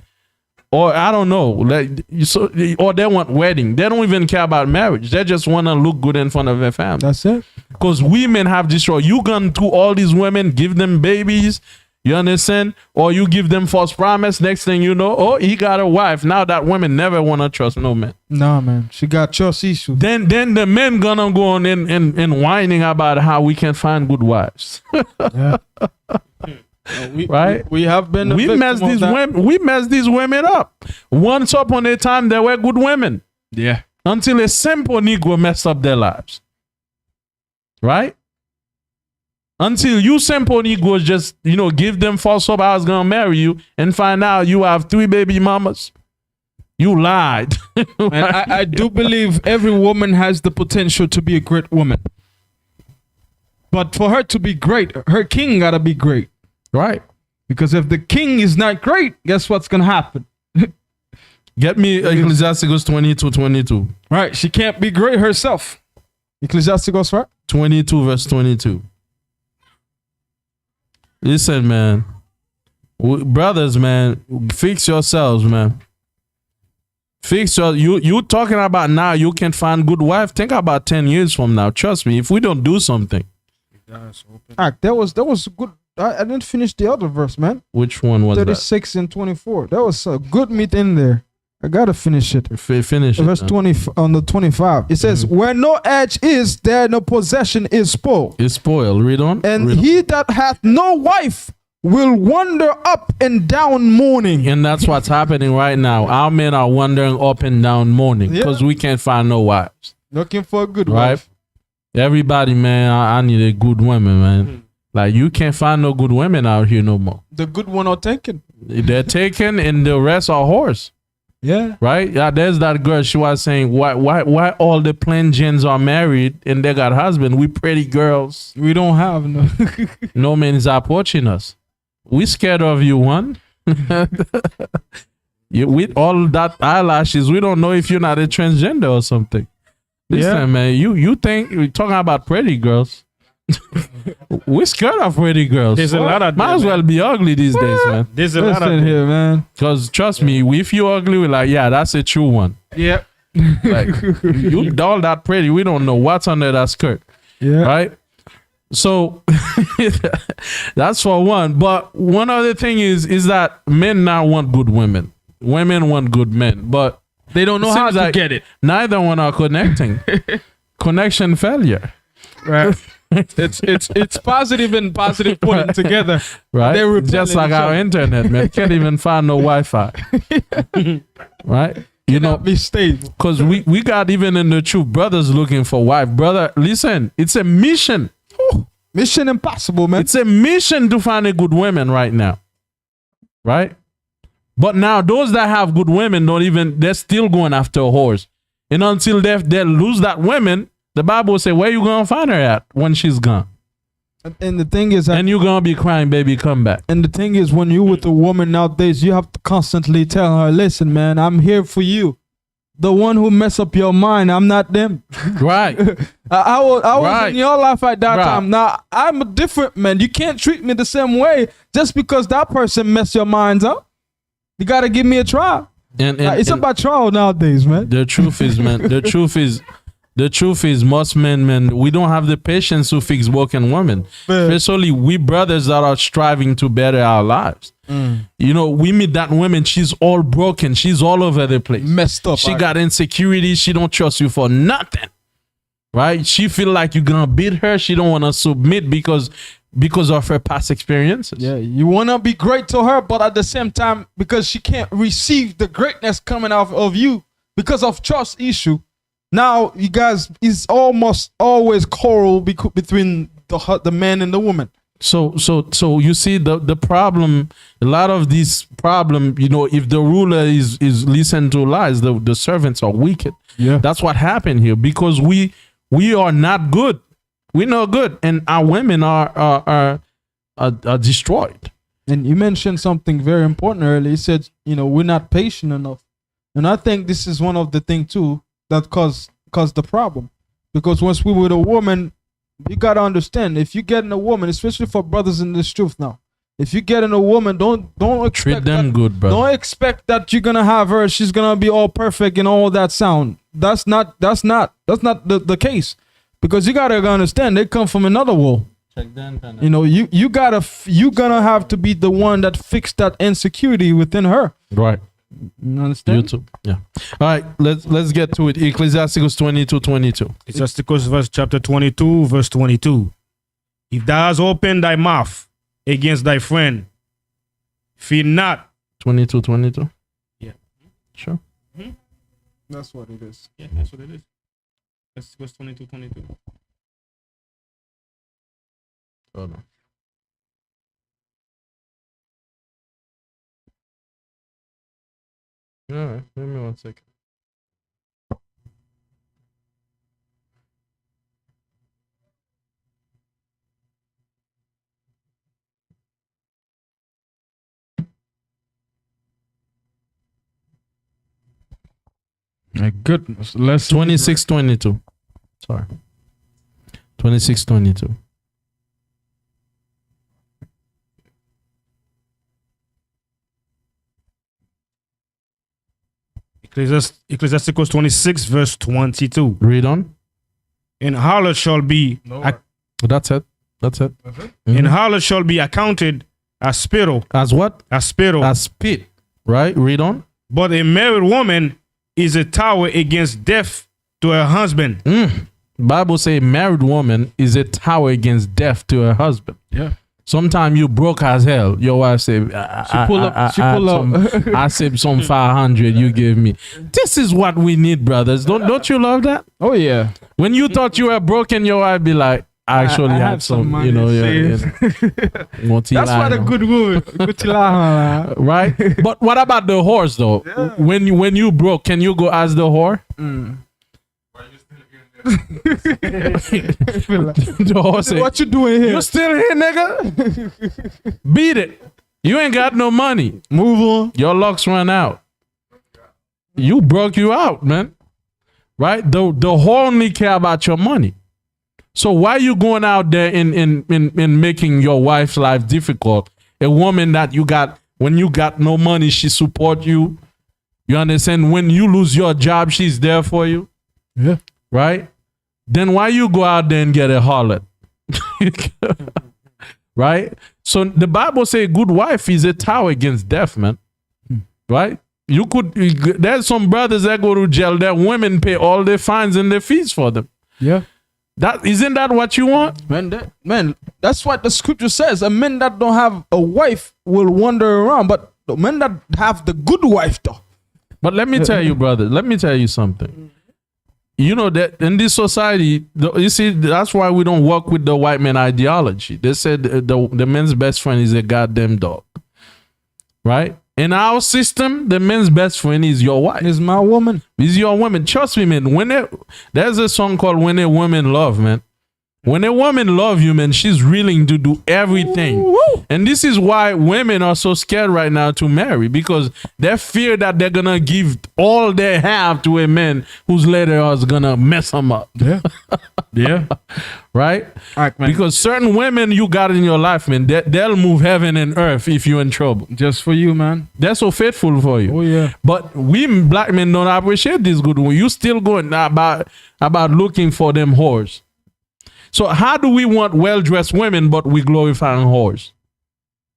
or I don't know, or they want wedding. They don't even care about marriage. They just want to look good in front of their family.
That's it.
Because women have destroyed. You gone to all these women, give them babies. You understand? Or you give them false promise. Next thing you know, he got a wife. Now that women never want to trust no man.
Nah, man. She got trust issues.
Then the men gonna go on and whining about how we can find good wives.
Yeah.
Right?
We have been.
We mess these women up. Once upon a time, they were good women.
Yeah.
Until a simple Negro messed up their lives. Right? Until you simple Negroes just, give them false hope I was going to marry you and find out you have 3 baby mamas. You lied.
And I do believe every woman has the potential to be a great woman. But for her to be great, her king got to be great.
Right.
Because if the king is not great, guess what's going to happen?
Get me Ecclesiasticus 22:22.
Right. She can't be great herself. Ecclesiasticus, right?
22 verse 22. Listen, man. Brothers, man, fix yourselves, man. You talking about now you can find good wife. Think about 10 years from now. Trust me, if we don't do something.
That was good. I didn't finish the other verse, man.
Which one was
36 and 24. That was a good meat in there. I gotta finish it.
Finish it.
Verse 20 on the 25. It says, "Where no edge is, there no possession is spoiled.
It's spoiled. Read on.
And
Read on.
he that hath no wife will wander up and down mourning."
And that's what's happening right now. Our men are wandering up and down mourning because we can't find no wives.
Looking for a good
Right?
wife.
Everybody, man, I need a good woman, man. Like, you can't find no good women out here no more.
The good one are taken.
They're taken and the rest are horse.
Yeah.
Right? Yeah, there's that girl. She was saying, why all the plain gens are married and they got husband? We pretty girls.
We don't have no.
No man is approaching us. We scared of you, one. With all that eyelashes, we don't know if you're not a transgender or something. Listen, man, you think you're talking about pretty girls. We're scared of pretty girls.
There's a lot of
might as well be ugly these days, man.
There's a lot of
here, man.
Because trust me, if you're ugly, we're like, yeah, that's a true one.
Yeah.
Like, you all that pretty, we don't know what's under that skirt.
Yeah.
Right? So that's for one. But one other thing is that men now want good women. Women want good men, but
they don't know how to get it.
Neither one are connecting. Connection failure.
Right. It's positive and positive putting together.
Right.
They're
just like our internet, man. Can't even find no Wi-Fi. Right? You know,
be stable.
Because we got even in the truth, brothers looking for wife. Brother, listen, it's a mission.
Mission impossible, man.
It's a mission to find a good woman right now. Right? But now those that have good women they're still going after a horse. And until they lose that woman, the Bible say, where you gonna find her at when she's gone?
And the thing is,
and you're gonna be crying, baby, come back.
And the thing is, when you with a woman nowadays, you have to constantly tell her, listen, man, I'm here for you. The one who mess up your mind, I'm not them.
Right.
I was in your life at that time. Now I'm a different man. You can't treat me the same way just because that person messed your minds up. You gotta give me a try. And it's about trial nowadays, man.
The truth is, man. The truth is, most men, we don't have the patience to fix broken women. Especially we brothers that are striving to better our lives. You know, we meet that woman, she's all broken. She's all over the place.
Messed up.
She got insecurity. She don't trust you for nothing. Right? She feel like you're going to beat her. She don't want to submit because of her past experiences.
Yeah, you want to be great to her, but at the same time, because she can't receive the greatness coming out of you because of trust issue. Now, you guys, is almost always quarrel between the man and the woman.
So you see the problem, a lot of this problem, you know, if the ruler is listen to lies, the servants are wicked.
Yeah.
That's what happened here because we are not good. We're not good. And our women are destroyed.
And you mentioned something very important earlier. You said, you know, we're not patient enough. And I think this is one of the things too that caused the problem. Because once we were with a woman, you got to understand, if you get in a woman, especially for brothers in this truth now, if you get in a woman, don't expect
treat them good, bro.
Don't expect that you're gonna have her, she's gonna be all perfect and all that sound. That's not the case. Because you gotta understand, they come from another world. You know, you gonna have to be the one that fixed that insecurity within her.
Right.
You understand?
YouTube. Yeah. All right, let's get to it. Ecclesiasticus 22:22.
Ecclesiasticus chapter 22, verse 22. If thou hast opened thy mouth against thy friend, fear not.
22:22.
Yeah.
Sure.
Mm-hmm.
That's what it is.
Yeah, that's what it is. Ecclesiasticus 22:22.
Hold on. All right, give me 1 second.
My goodness. Let's
26:22. Sorry. 26:22.
Ecclesiasticus 26, verse 22.
Read on.
And harlot shall be
That's it. Mm-hmm.
And harlot shall be accounted as spittle.
As what?
As spittle.
As spit. Right? Read on.
But a married woman is a tower against death to her husband.
Bible say married woman is a tower against death to her husband.
Yeah.
Sometimes you broke as hell. Your wife say,
She pull up.
I saved some 500 you give me. This is what we need, brothers. Don't you love that?
Oh yeah.
When you thought you were broken, your wife be like, I actually had some money, you know.
That's why the good woman. Good
right? But what about the whores though? Yeah. When you broke, can you go as the whore? The whore say,
what you doing here?
You still here, nigga? Beat it. You ain't got no money.
Move on.
Your lucks run out. You broke you out, man. Right? The whore only care about your money. So why you going out there in making your wife's life difficult? A woman that you got, when you got no money, she support you. You understand? When you lose your job, she's there for you.
Yeah.
Right? Then why you go out there and get a harlot? Right? So the Bible say a good wife is a tower against death, man. Right? There's some brothers that go to jail, their women pay all their fines and their fees for them.
Yeah.
Isn't that what you want?
Man, that's what the scripture says. A man that don't have a wife will wander around, but the men that have the good wife though.
But let me tell you, brother, let me tell you something. You know that in this society, you see, that's why we don't work with the white man ideology. They said the man's best friend is a goddamn dog. Right? In our system, the man's best friend is your wife.
Is my woman.
Is your woman. Trust me, man. There's a song called When a Woman Love, man. When a woman love you, man, she's willing to do everything. Ooh. And this is why women are so scared right now to marry, because they fear that they're going to give all they have to a man who's later is going to mess them up.
Yeah. Yeah.
Right? Because certain women you got in your life, man, they'll move heaven and earth if you're in trouble.
Just for you, man.
They're so faithful for you.
Oh, yeah.
But we black men don't appreciate this good one. You still going about looking for them whores. So how do we want well-dressed women, but we glorifying whores?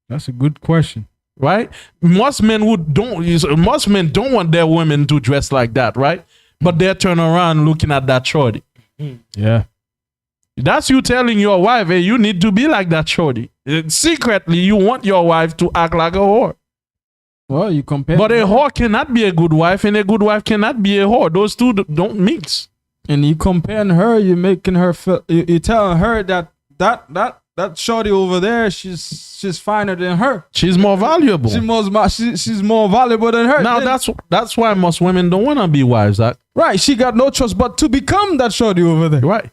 That's a good question.
Right? Most men don't want their women to dress like that, right? But they turn around looking at that shorty.
Yeah.
That's you telling your wife, hey, you need to be like that shorty. Secretly, you want your wife to act like a whore.
Well, you compare.
But a whore cannot be a good wife, and a good wife cannot be a whore. Those two don't mix.
And you comparing her, you're making her feel. You're telling her that shorty over there, she's finer than her.
She's more valuable.
She's more valuable than her.
Now that's why most women don't want to be wives.
Right? She got no choice but to become that shorty over there.
Right.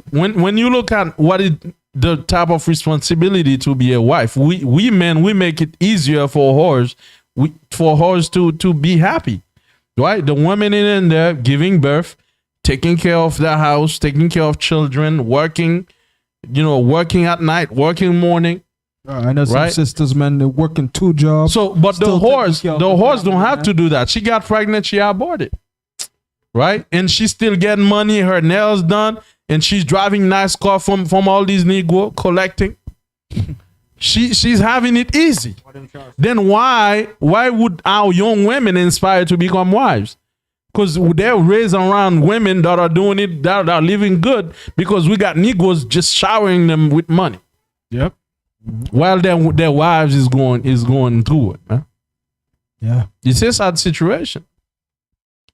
when you look at what is the type of responsibility to be a wife, we men, we make it easier for whores to be happy. Right? The woman in there giving birth, taking care of the house, taking care of children, working at night, working morning.
I know some sisters, man, they're working 2 jobs.
So, but the whores don't have to do that. She got pregnant, she aborted. Right? And she's still getting money, her nails done, and she's driving nice car from all these Negro collecting. She's having it easy. Then why would our young women inspire to become wives? Because they're raised around women that are doing it, that are living good, because we got Negroes just showering them with money.
Yep.
While their wives is going through it, man.
Yeah.
It's a sad situation.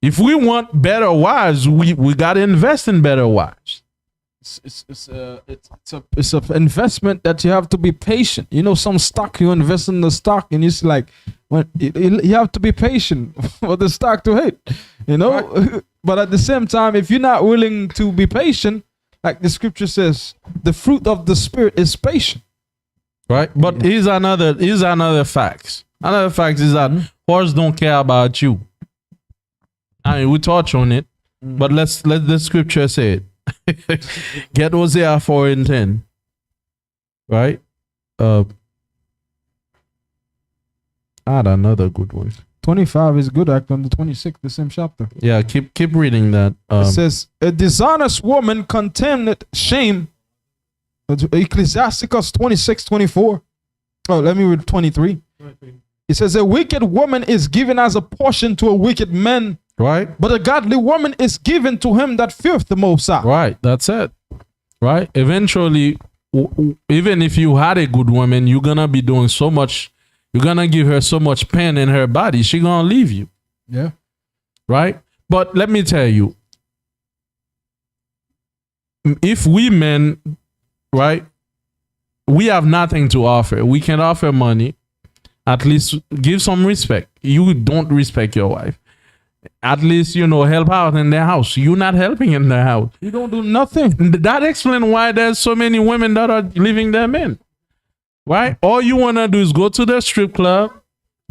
If we want better wives, we gotta invest in better wives.
It's an investment that you have to be patient. You know, some stock, you invest in the stock, and it's like you have to be patient for the stock to hit. You know, right. But at the same time, if you're not willing to be patient, like the scripture says, the fruit of the spirit is patient.
Right. But here's another fact. Another fact is that whores don't care about you. I mean, we touch on it, but let the scripture say it. Get Hosea 4:10. Right? Add another good one.
25 is good, act on the 26th, the same chapter.
Yeah, keep reading that.
It says, a dishonest woman contemneth shame. Ecclesiasticus 26:24. Oh, let me read 23. It says a wicked woman is given as a portion to a wicked man.
Right.
But a godly woman is given to him that feareth the Most High.
Right. That's it. Right. Eventually, even if you had a good woman, you're gonna be doing so much. You're gonna give her so much pain in her body. She gonna leave you.
Yeah.
Right. But let me tell you, if we men, right, we have nothing to offer. We can offer money. At least give some respect. You don't respect your wife. At least, help out in their house. You're not helping in their house.
You don't do nothing.
That explains why there's so many women that are leaving their men. Right? All you want to do is go to the strip club,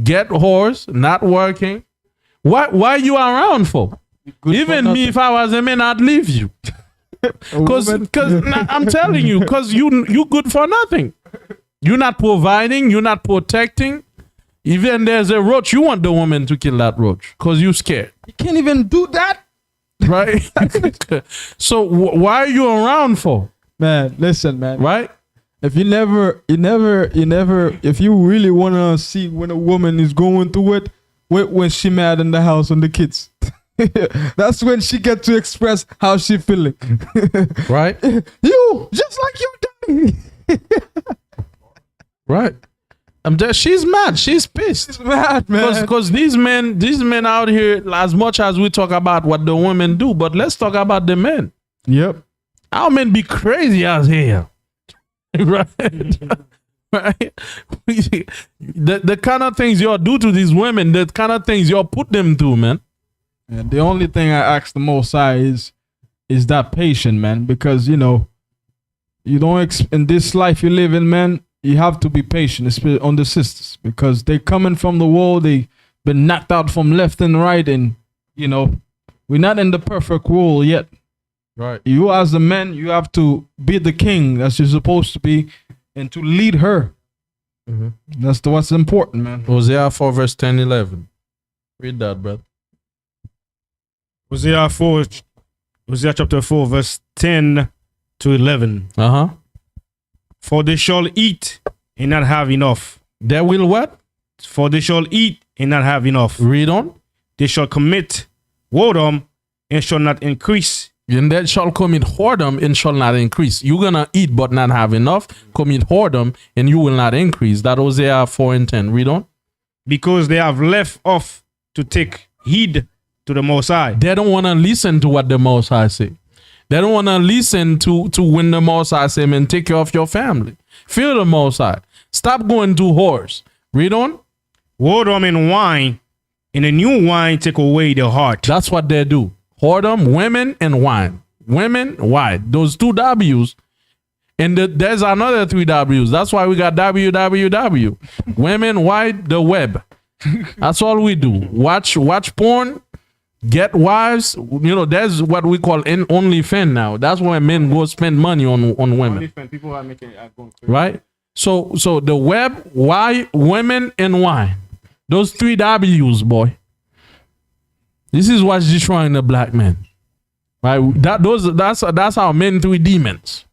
get whores, not working. Why you around for? Even me, if I was a man, I'd leave you. Because I'm telling you, because you good for nothing. You're not providing, you're not protecting. Even there's a roach, you want the woman to kill that roach because you're scared.
You can't even do that.
Right? So why are you around for?
Man, listen, man.
Right?
If you never, if you really want to see when a woman is going through it, wait when she mad in the house on the kids. That's when she get to express how she feeling.
Right?
You, just like you daddy.
Right. She's mad. She's pissed.
She's mad, man.
Because these men out here, as much as we talk about what the women do, but let's talk about the men.
Yep.
Our men be crazy out here. Right? Right? The kind of things y'all do to these women, the kind of things y'all put them through, man.
And the only thing I ask the Most High is that patient, man, because you don't in this life you live in, man, you have to be patient, especially on the sisters, because they coming from the world, they been knocked out from left and right, and we're not in the perfect world yet.
Right.
You as a man, you have to be the king that you're supposed to be, and to lead her.
Mm-hmm.
That's what's important, man.
Hosea 4 verse 10, 11. Read that, brother.
Hosea chapter 4 verse 10 to 11.
Uh-huh.
For they shall eat and not have enough.
They will what?
For they shall eat and not have enough.
Read on.
They shall commit whoredom and shall not increase.
And they shall commit whoredom and shall not increase. You're going to eat but not have enough. Commit whoredom and you will not increase. That Hosea 4 and 10. Read on.
Because they have left off to take heed to the Most High.
They don't want to listen to what the Most High say. They don't want to listen to when the Most High say, man, take care of your family. Fear the Most High. Stop going to whores. Read on.
Whoredom and wine, and a new wine take away the heart.
That's what they do. Whoredom, women, and wine. Women, wine. Those two W's. And there's another 3 W's. That's why we got www. Women, wine, the web. That's all we do. Watch porn. Get wives, there's what we call OnlyFans now. That's where men go spend money on women.
People are making going crazy.
Right? So the web, why, women, and wine. Those 3 W's, boy. This is what's destroying the black man. Right? That's our main 3 demons.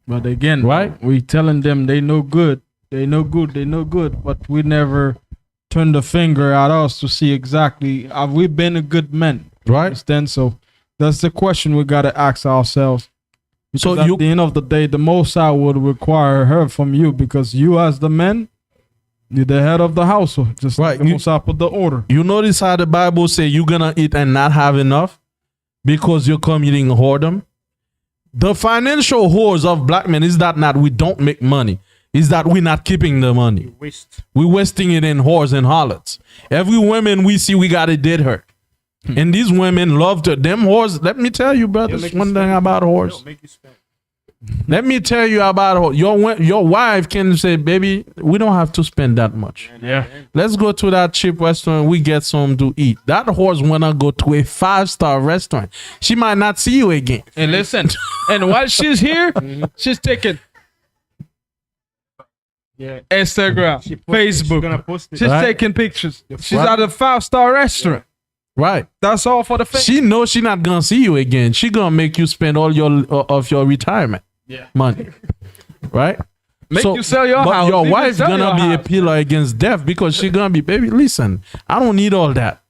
But again,
right?
We telling them they no good. They no good, but we never turn the finger at us to see exactly, have we been a good man?
Right.
Understand? So that's the question we got to ask ourselves. Because
so
at the end of the day, the Most High would require her from you, because you as the man, you're the head of the household. Just right. Like the Most High put the order.
You notice how the Bible say you're going to eat and not have enough because you're committing whoredom? The financial whores of black men is that not we don't make money. Is that we're not keeping the money. We're wasting it in whores and harlots. Every woman we see, we got to did her. And these women love to, them whores, let me tell you, brothers, one thing about whores. Let me tell you about your wife can say, baby, we don't have to spend that much.
Yeah.
Let's go to that cheap restaurant. We get some to eat. That horse wanna go to a 5-star restaurant. She might not see you again.
And listen, and while she's here, she's taking Instagram, Facebook. She's taking pictures. She's at a 5-star restaurant.
Right.
That's all for the face.
She knows she's not gonna see you again. She gonna make you spend all your retirement money. Right?
Make you sell your
but
house.
your
Even
wife
sell
gonna
your
be a
house.
pillar against death because she gonna be, baby, listen, I don't need all that.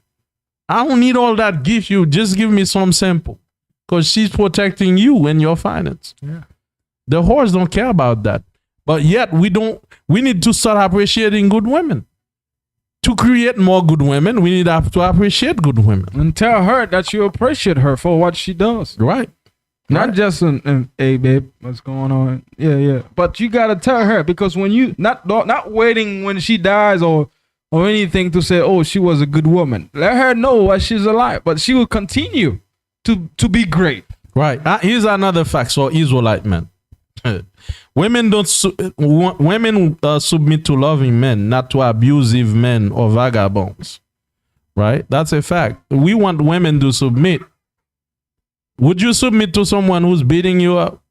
I don't need all that gift. You just give me some simple. Because she's protecting you and your finance.
Yeah.
The whores don't care about that. But yet we need to start appreciating good women. To create more good women, we need to appreciate good women.
And tell her that you appreciate her for what she does.
Right.
Not
Right.
just hey babe, what's going on? Yeah. But you gotta tell her, because when you not waiting when she dies or anything to say, oh, she was a good woman. Let her know why she's alive, but she will continue to be great.
Right. Here's another fact. So Israelite men. Women submit to loving men, not to abusive men or vagabonds. Right? That's a fact. We want women to submit. Would you submit to someone who's beating you up?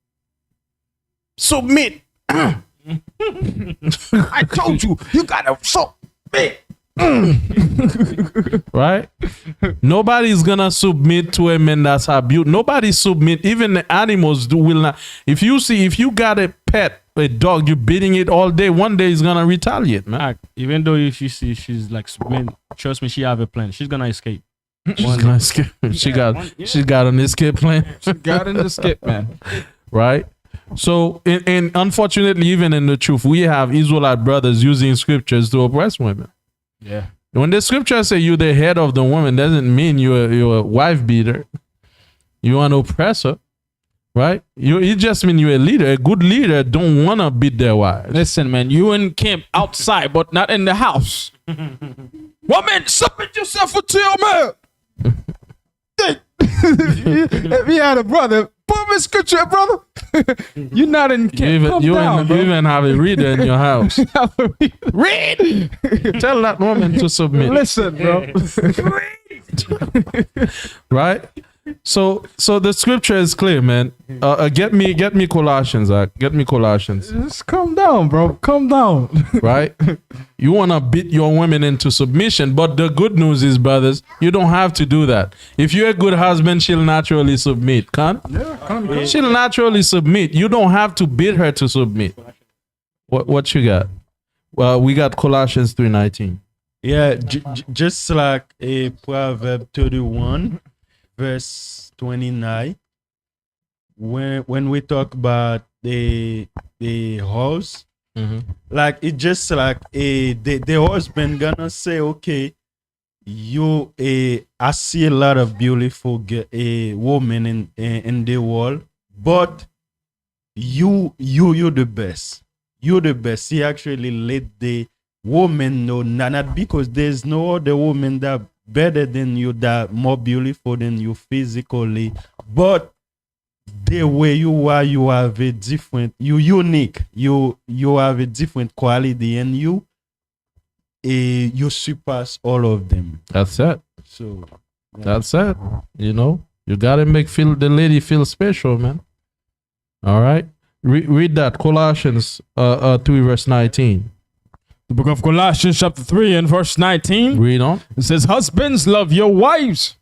Submit. I told you, you gotta submit. Right? Nobody's gonna submit to a man that's abused. Nobody submit. Even the animals will not. If you got a pet, a dog, you're beating it all day, one day it's gonna retaliate, man.
Even though if you see she's like, man, trust me, she have a plan. She's gonna escape.
She's gonna escape. She got an escape plan.
She got in the skip, man.
Right? So, and unfortunately, even in the truth, we have Israelite brothers using scriptures to oppress women.
Yeah.
When the scriptures say you're the head of the woman, doesn't mean you're a wife beater. You an oppressor, right? It just mean you're a leader. A good leader don't want to beat their wives.
Listen, man, you in camp outside, but not in the house. Woman, submit yourself to your man. If you had a brother, put me scripture, brother. You're not in camp.
You even have a reader in your house. Read. Tell that woman to submit.
Listen, bro.
Right? So the scripture is clear, man. Get me Colossians, Zach. Get me Colossians.
Just calm down, bro. Calm down.
Right? You want to beat your women into submission, but the good news is, brothers, you don't have to do that. If you're a good husband, she'll naturally submit.
Yeah,
she'll naturally submit. You don't have to beat her to submit. What you got? Well, we got Colossians 3:19.
Yeah, just like a Proverb 31, verse 29. When we talk about the horse, like it just like the husband gonna say, okay, I see a lot of beautiful women in the world, but you're the best. You're the best. He actually let the woman know, not because there's no other woman that better than you, that more beautiful than you physically, but the way you are, you have a different, you unique, you have a different quality, and you surpass all of them.
That's it.
So yeah.
That's it. You know, you gotta make the lady feel special, man. All right. Read that, Colossians 3 verse 19.
The book of Colossians chapter 3 and verse 19.
Read on.
It says, husbands, love your wives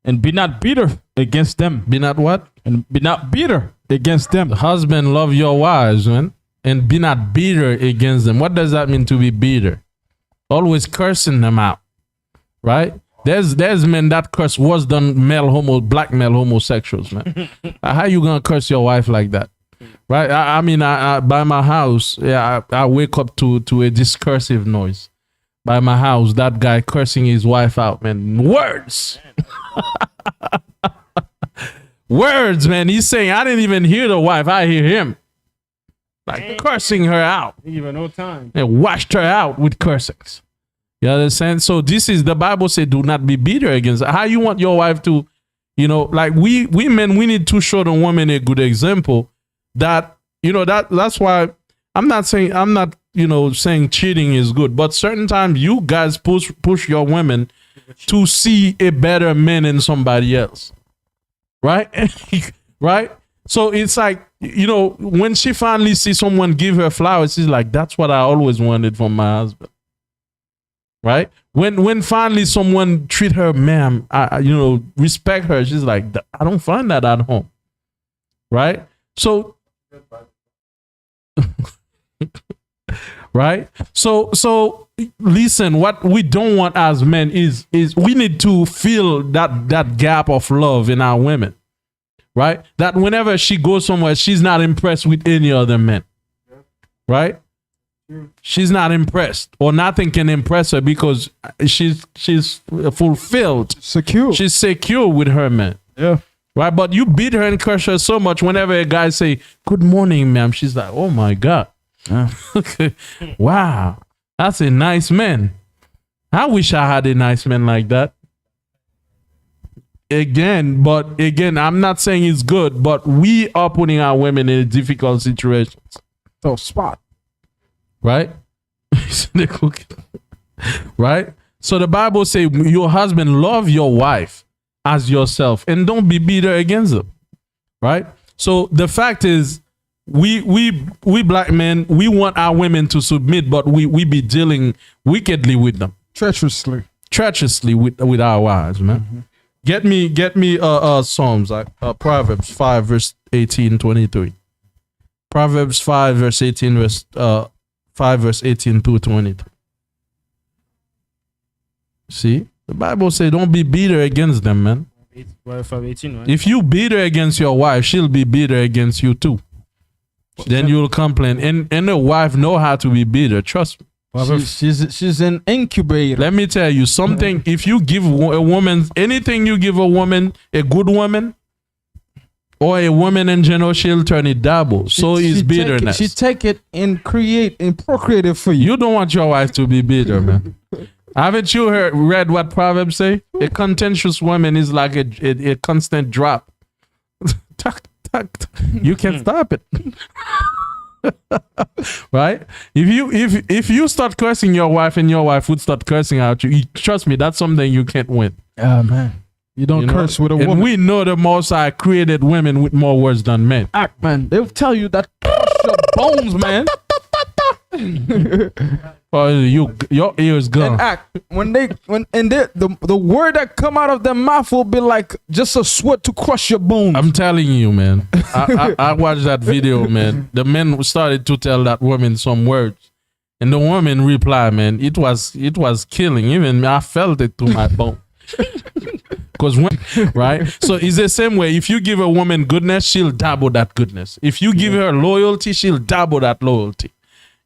and be not bitter against them.
Be not what?
And be not bitter against them.
Husband, love your wives, man, and be not bitter against them. What does that mean, to be bitter? Always cursing them out, right? There's men that curse worse than black male homosexuals, man. How you gonna curse your wife like that? Right? I mean, by my house, I wake up to a discursive noise. By my house, that guy cursing his wife out, man. Words. Words, man. He's saying, I didn't even hear the wife. I hear him. Like cursing her out.
Even no time.
And washed her out with cursings. You understand? So this is, the Bible says, do not be bitter against her. How you want your wife to, you know, like we men, we need to show the woman a good example. That, you know, that's why I'm not, you know, saying cheating is good, but certain times you guys push your women to see a better man in somebody else. Right? Right? So it's like, you know, when she finally sees someone give her flowers, she's like, that's what I always wanted from my husband. Right? When finally someone treat her, ma'am, you know, respect her, she's like, I don't find that at home. Right? So Right? So listen, what we don't want as men is we need to fill that gap of love in our women. Right? That whenever she goes somewhere, she's not impressed with any other man. Right? She's not impressed, or nothing can impress her because she's fulfilled.
Secure.
She's secure with her man.
Yeah.
Right? But you beat her and crush her so much whenever a guy say, "Good morning, ma'am," she's like, "Oh my God.
Yeah.
Wow. That's a nice man. I wish I had a nice man like that." Again, I'm not saying it's good, but we are putting our women in difficult situations.
So spot.
Right? Right? So the Bible says your husband love your wife as yourself and don't be bitter against them. Right? So the fact is we black men, we want our women to submit, but we be dealing wickedly with them. Treacherously with our wives, man. Mm-hmm. Get me Psalms, Proverbs 5 verse 18, 23. Proverbs 5 verse 18 verse 18 to 23. See? The Bible says don't be bitter against them, man.
5:18, right?
If you bitter against your wife, she'll be bitter against you too. Then you'll complain. And the wife know how to be bitter. Trust me.
She's an incubator.
Let me tell you something. If you give a woman anything, you give a woman, a good woman, or a woman in general, she'll turn it double. So is bitterness.
She take it and create and procreate it for you.
You don't want your wife to be bitter, man. Haven't you read what Proverbs say? A contentious woman is like a constant drop. You can't stop it. Right? If you start cursing your wife and your wife would start cursing out you, trust me, that's something you can't win.
Man. You don't curse with a woman.
And we know the Most High created women with more words than men.
Act, man. They'll tell you that your bones, man.
Oh, your ears gone.
And act the word that come out of their mouth will be like just a sword to crush your bones.
I'm telling you, man. I watched that video, man. The men started to tell that woman some words, and the woman replied, man, it was killing. Even me, I felt it to my bone. Because right? So it's the same way. If you give a woman goodness, she'll double that goodness. If you give her loyalty, she'll double that loyalty.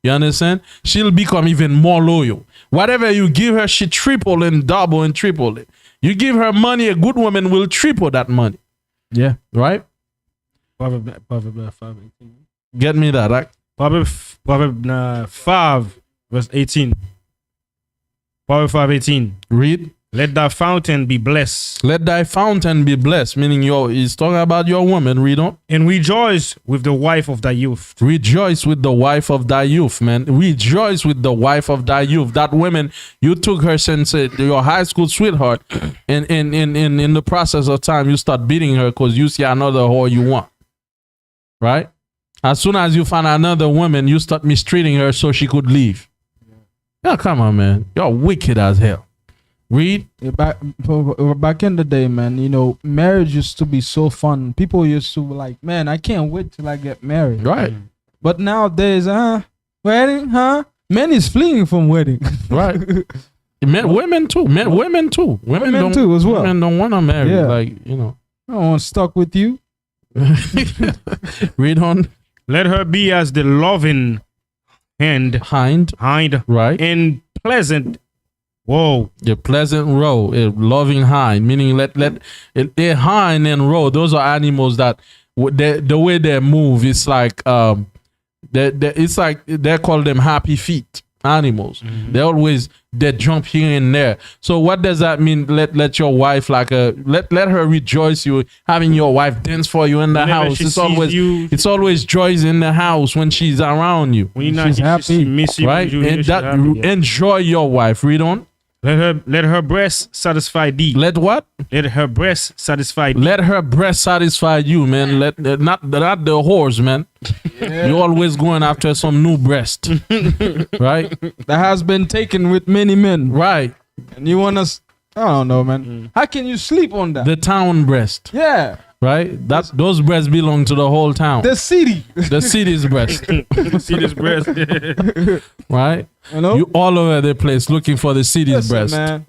You understand? She'll become even more loyal. Whatever you give her, she triple and double and triple it. You give her money, a good woman will triple that money.
Yeah.
Right?
Proverbs 5:18.
Get me that, right?
Proverbs 5 verse 18. Proverbs 5:18.
Read.
Let thy fountain be blessed.
Let thy fountain be blessed. Meaning he's talking about your woman. Read on.
And rejoice with the wife of thy youth.
Rejoice with the wife of thy youth, man. Rejoice with the wife of thy youth. That woman, you took her since your high school sweetheart. And in the process of time, you start beating her because you see another whore you want. Right? As soon as you find another woman, you start mistreating her so she could leave. Yeah, come on, man. You're wicked as hell. Read.
Back in the day, man, you know, marriage used to be so fun. People used to be like, man, I can't wait till I get married.
Right.
But nowadays, wedding, men is fleeing from wedding.
Right. Women too. Women too.
Women too as well.
Women don't want to marry. Yeah. Like, you know.
I don't want to stuck with you.
Read on.
Let her be as the loving hind.
Right.
And pleasant. Whoa.
The pleasant roe, a loving hind, meaning let a hind and roe, those are animals that the way they move, it's like it's like they call them happy feet animals. Mm-hmm. They jump here and there. So what does that mean? Let your wife let her rejoice you, having your wife dance for you in the house. It's always joys in the house when she's around you.
When she's happy,
right? And enjoy your wife. Read on.
Let her breast satisfy thee.
Let what?
Let her breast satisfy thee.
Let her breast satisfy you, man. Not the horse, man. Yeah. You're always going after some new breast, right?
That has been taken with many men,
right?
And you want us? I don't know, man. How can you sleep on that?
The town breast.
Yeah.
Right? Those breasts belong to the whole town.
The city.
The city's breast.
City's breast.
Right?
You know?
You all over the place looking for the city's breast.
Man.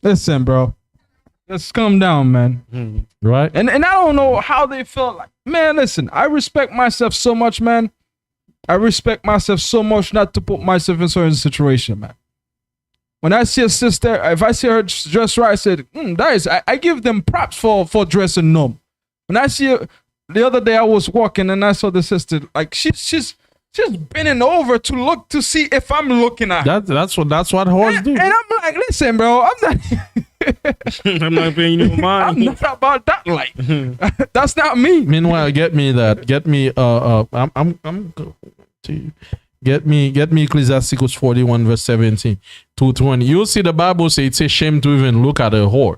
Listen, bro. Let's calm down, man.
Right?
And I don't know how they felt like, man, listen, I respect myself so much, man. I respect myself so much not to put myself in certain situation, man. When I see a sister, if I see her dressed right, I said, I give them props for dressing them. When I see her, the other day I was walking and I saw the sister, like she's bending over to look to see if I'm looking at her.
That's what whores do.
And I'm like, listen, bro, I'm not
I'm not paying you no mind.
I'm not about that life. That's not me.
Meanwhile, get me Ecclesiasticus 41 verse 17 to 20. You'll see the Bible say it's a shame to even look at a whore.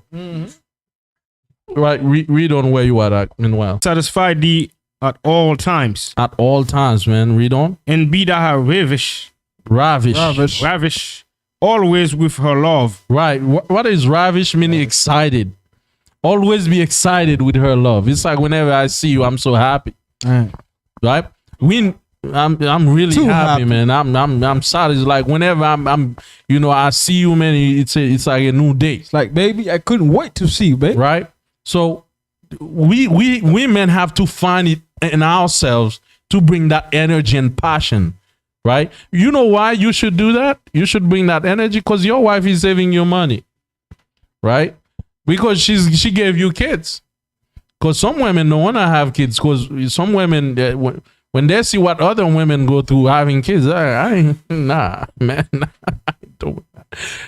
Right? Read on where you are at. Meanwhile,
Satisfy thee at all times.
At all times, man. Read on.
And be thou ravish. Always with her love.
Right. What is ravish meaning? Excited. Always be excited with her love. It's like whenever I see you, I'm so happy. Right? I'm really
Too
happy,
happy.
man. I'm sad. It's like whenever I'm I see you, man, it's like a new day.
It's like, baby, I couldn't wait to see you, baby.
Right? So we men have to find it in ourselves to bring that energy and passion. Right? You know why you should do that? You should bring that energy because your wife is saving you money. Right? Because she gave you kids. Because some women don't want to have kids. Because some women, when they see what other women go through having kids, nah, man. I don't.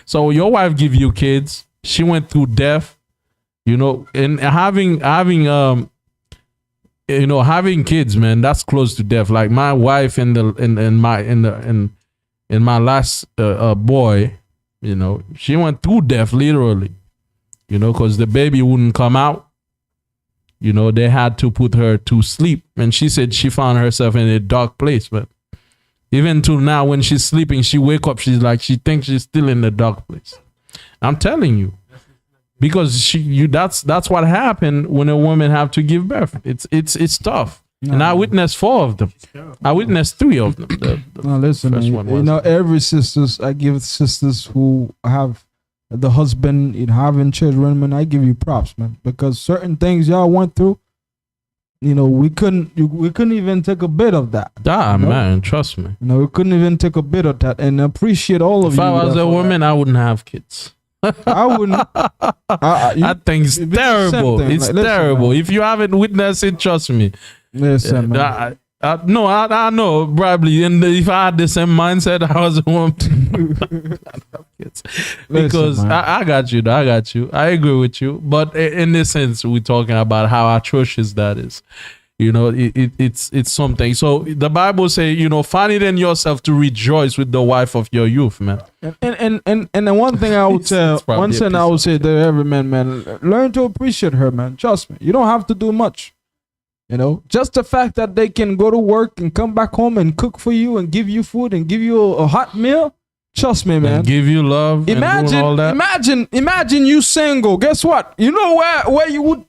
So your wife give you kids. She went through death. And having kids, man, that's close to death. Like my wife in my last boy, she went through death literally, because the baby wouldn't come out. They had to put her to sleep, and she said she found herself in a dark place. But even till now, when she's sleeping, she wake up, she thinks she's still in the dark place. I'm telling you. Because that's what happened when a woman have to give birth. It's tough. No. And I witnessed 4 of them. I witnessed 3 of them.
Listen, every sisters, I give sisters who have the husband in having children, man, I give you props, man. Because certain things y'all went through, we couldn't even take a bit of that.
Man, trust me.
We couldn't even take a bit of that, and appreciate all of you.
If I was a woman, I wouldn't have kids.
I wouldn't.
I think it's terrible. It's terrible. If you haven't witnessed it, trust me.
Listen, man.
I know probably. And if I had the same mindset, I was a woman. Because I got you. I agree with you. But in this sense, we're talking about how atrocious that is. It's something. So the Bible say, find it in yourself to rejoice with the wife of your youth, man.
And the one thing I would say, to every man, learn to appreciate her, man. Trust me, you don't have to do much. Just the fact that they can go to work and come back home and cook for you and give you food and give you a hot meal. Trust me, man.
And give you love.
Imagine,
and all that.
imagine you single. Guess what? You know where you would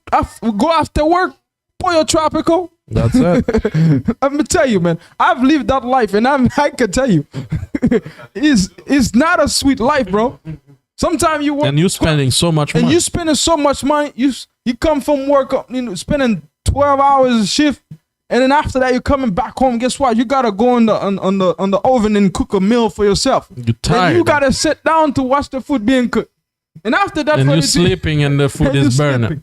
go after work? Pollo Tropical.
That's it.
Let me tell you, man. I've lived that life, and I can tell you, it's not a sweet life, bro. Sometimes you work,
and you're spending so much money.
And you spending so much money. You come from work, spending 12 hours a shift, and then after that you're coming back home. Guess what? You gotta go on the oven and cook a meal for yourself.
You're tired.
And you gotta sit down to watch the food being cooked. And after that,
and you're sleeping, and the food is burning.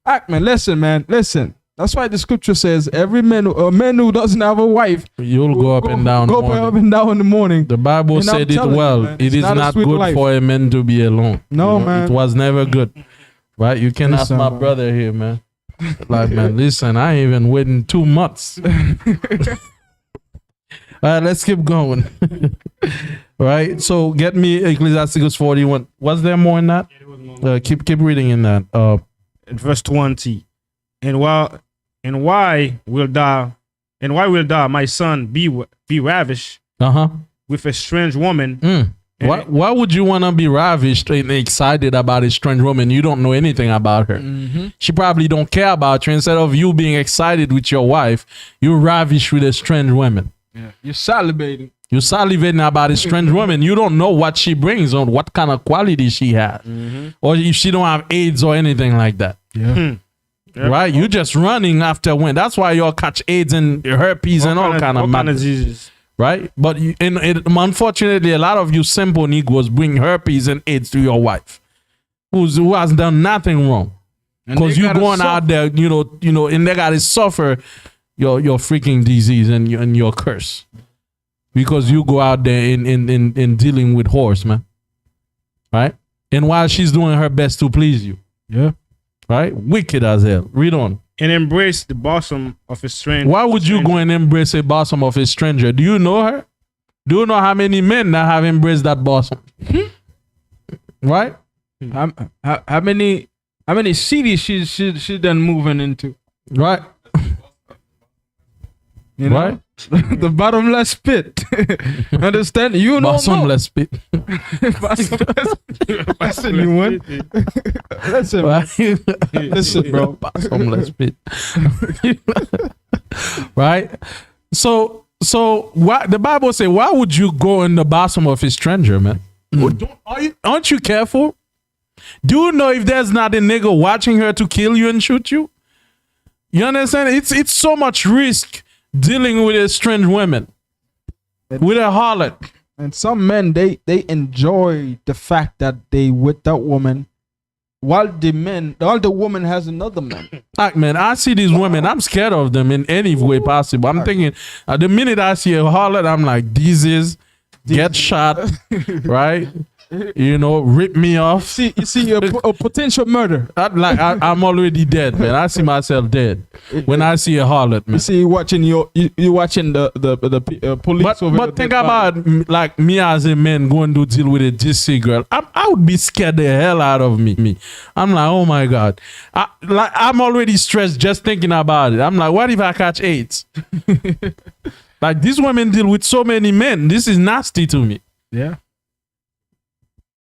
Act, man. Listen. That's why the scripture says every man who doesn't have a wife,
you'll go up and down.
Go up and down in the morning.
The Bible said it well. It is not good life for a man to be alone.
No, man.
It was never good. Right? You can ask my brother here, man. Like, man, listen, I ain't even waiting 2 months. All right, let's keep going. Right? So get me Ecclesiasticus 41. Was there more in that? Keep reading in that.
In verse 20. And why will thou, my son, be ravished with a strange woman,
Why would you want to be ravished and excited about a strange woman? You don't know anything about her. She probably don't care about you. Instead of you being excited with your wife, you're ravished with a strange woman.
Yeah. You're salivating.
You're salivating about a strange woman. You don't know what she brings or what kind of quality she has. Or if she don't have AIDS or anything like that.
Yeah.
Right? You're just running after when. That's why y'all catch AIDS and herpes and all kind of
diseases.
Right? But unfortunately, a lot of you simple Negroes bring herpes and AIDS to your wife, who has done nothing wrong. Because you're going out there, and they gotta suffer your freaking disease and your curse. Because you go out there in dealing with horse, man. Right? And while she's doing her best to please you.
Yeah.
Right? Wicked as hell. Read on.
And embrace the bosom of a stranger.
Why would you go and embrace a bosom of a stranger? Do you know her? Do you know how many men that have embraced that bosom? Right?
How many cities she done moving into?
Right?
You know? Right? The bottomless pit. Understand? You don't know.
Bottomless pit.
That's a new one. Listen, bro.
Bottomless pit. Right? So why the Bible say, why would you go in the bosom of a stranger, man? Aren't you careful? Do you know if there's not a nigga watching her to kill you and shoot you? You understand? It's so much risk dealing with a strange woman, with a harlot.
And some men, they enjoy the fact that they with that woman, while the woman has another man.
Like, man, I see these women, I'm scared of them in any way possible. I'm thinking, the minute I see a harlot, I'm like, get shot, right? Rip me off.
You see a potential murder.
I'm already dead, man. I see myself dead when I see a harlot, man.
You see, you watching the police.
But think about like me as a man going to deal with a GYC girl. I would be scared the hell out of me. I'm like, oh my God. I'm already stressed just thinking about it. I'm like, what if I catch AIDS? Like, these women deal with so many men. This is nasty to me.
Yeah.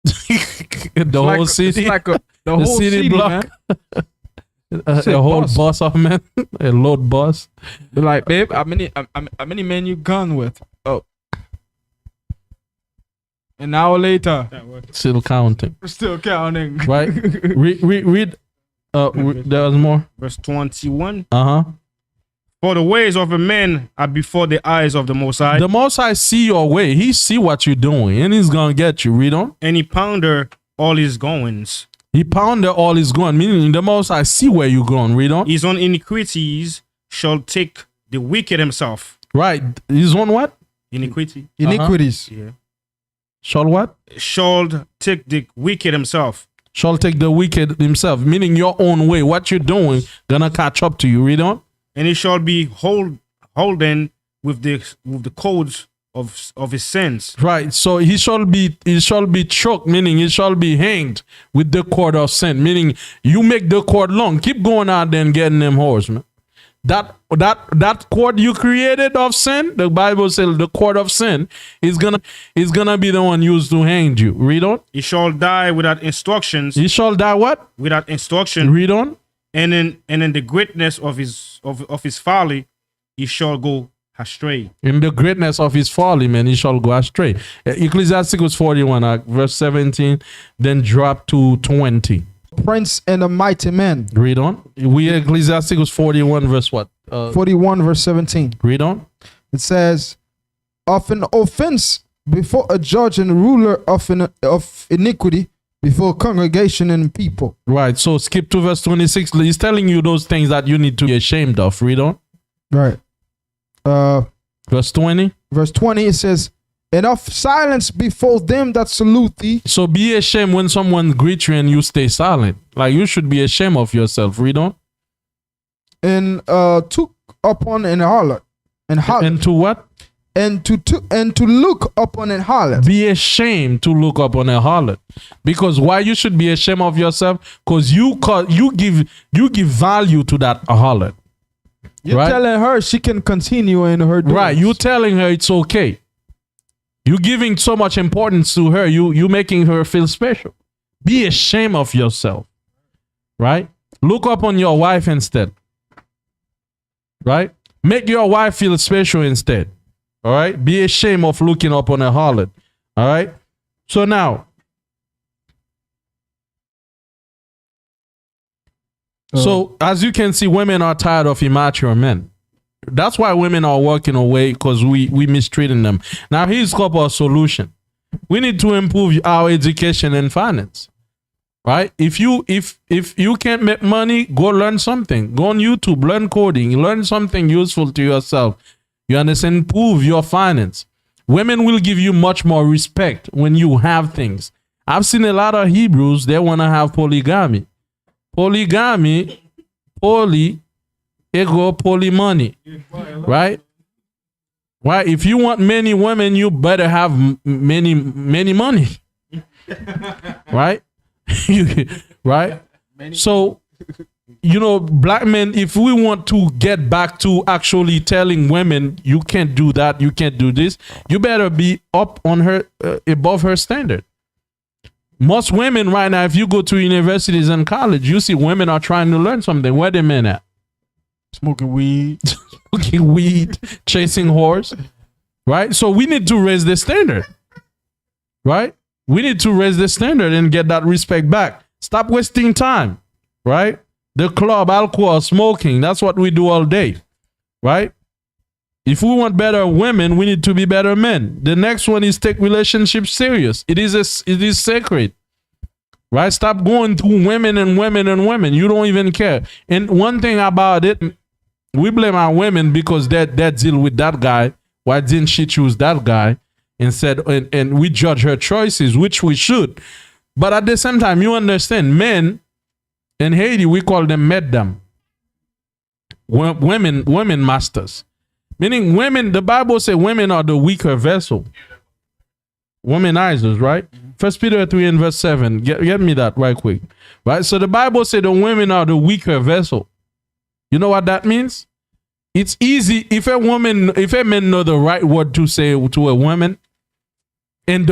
The whole city,
it's like the whole city block,
a whole boss of men, a load boss.
They're like, babe, how many men you gone with? Oh, an hour later,
still counting. Right? Read. There was more.
Verse 21. For the ways of a man are before the eyes of the Most High.
The Most High see your way. He see what you're doing, and he's gonna get you. Read on.
And he ponder all his goings.
He ponder all his going, meaning the Most High see where you're going. Read on.
His own iniquities shall take the wicked himself.
Right. His own what?
Iniquities.
Yeah.
Shall what?
Shall take the wicked himself.
Shall take the wicked himself, meaning your own way. What you're doing gonna catch up to you. Read on.
And he shall be holden with the codes of his sins.
Right. So he shall be choked, meaning he shall be hanged with the cord of sin. Meaning you make the cord long. Keep going out there and getting them horse, man. That cord you created of sin, the Bible says the cord of sin is gonna be the one used to hang you. Read on.
He shall die without instructions.
He shall die what?
Without instruction.
Read on.
And in the greatness of his folly, he shall go astray.
In the greatness of his folly, man, he shall go astray. Ecclesiastes 41, verse 17, then drop to 20.
Prince and a mighty man.
Read on. We Ecclesiastes 41, verse what?
41, verse 17.
Read on.
It says, of an offense before a judge and ruler of iniquity, before congregation and people.
Right. So skip to verse 26. He's telling you those things that you need to be ashamed of. Read on.
Right.
Verse 20.
Verse 20, it says, and of silence before them that salute thee.
So be ashamed when someone greets you and you stay silent. Like, you should be ashamed of yourself. Read on.
And took upon an harlot.
And to what?
And to look upon a harlot.
Be ashamed to look upon a harlot. Because why you should be ashamed of yourself? Because you give value to that harlot.
You're telling her she can continue in her doings.
Right. You're telling her it's okay. You giving so much importance to her. You making her feel special. Be ashamed of yourself. Right? Look up on your wife instead. Right? Make your wife feel special instead. All right? Be ashamed of looking up on a harlot. All right? So now, so as you can see, women are tired of immature men. That's why women are walking away, because we mistreating them. Now here's a couple of solution. We need to improve our education and finance. Right? If you can't make money, go learn something. Go on YouTube, learn coding, learn something useful to yourself. You understand? Improve your finance. Women will give you much more respect when you have things. I've seen a lot of Hebrews, they want to have polygamy. Polygamy, ego, polymoney. Right? Right? If you want many women, you better have many money. Right? Right? So, black men, if we want to get back to actually telling women, you can't do that, you can't do this, you better be up on her, above her standard. Most women right now, if you go to universities and college, you see women are trying to learn something. Where the men at?
Smoking weed.
Smoking weed, chasing whores. Right? So we need to raise the standard. Right? We need to raise the standard and get that respect back. Stop wasting time. Right? The club, alcohol, smoking, that's what we do all day. Right? If we want better women, we need to be better men. The next one is take relationships serious. It is sacred. Right? Stop going to women and women and women. You don't even care. And one thing about it, we blame our women because they deal with that guy. Why didn't she choose that guy? And we judge her choices, which we should. But at the same time, you understand, men in Haiti, we call them meddam. Women masters. Meaning women, the Bible says women are the weaker vessel. Womanizers, right? 1 Peter 3 and verse 7. Get me that right quick. Right? So the Bible says the women are the weaker vessel. You know what that means? It's easy if a man know the right word to say to a woman, and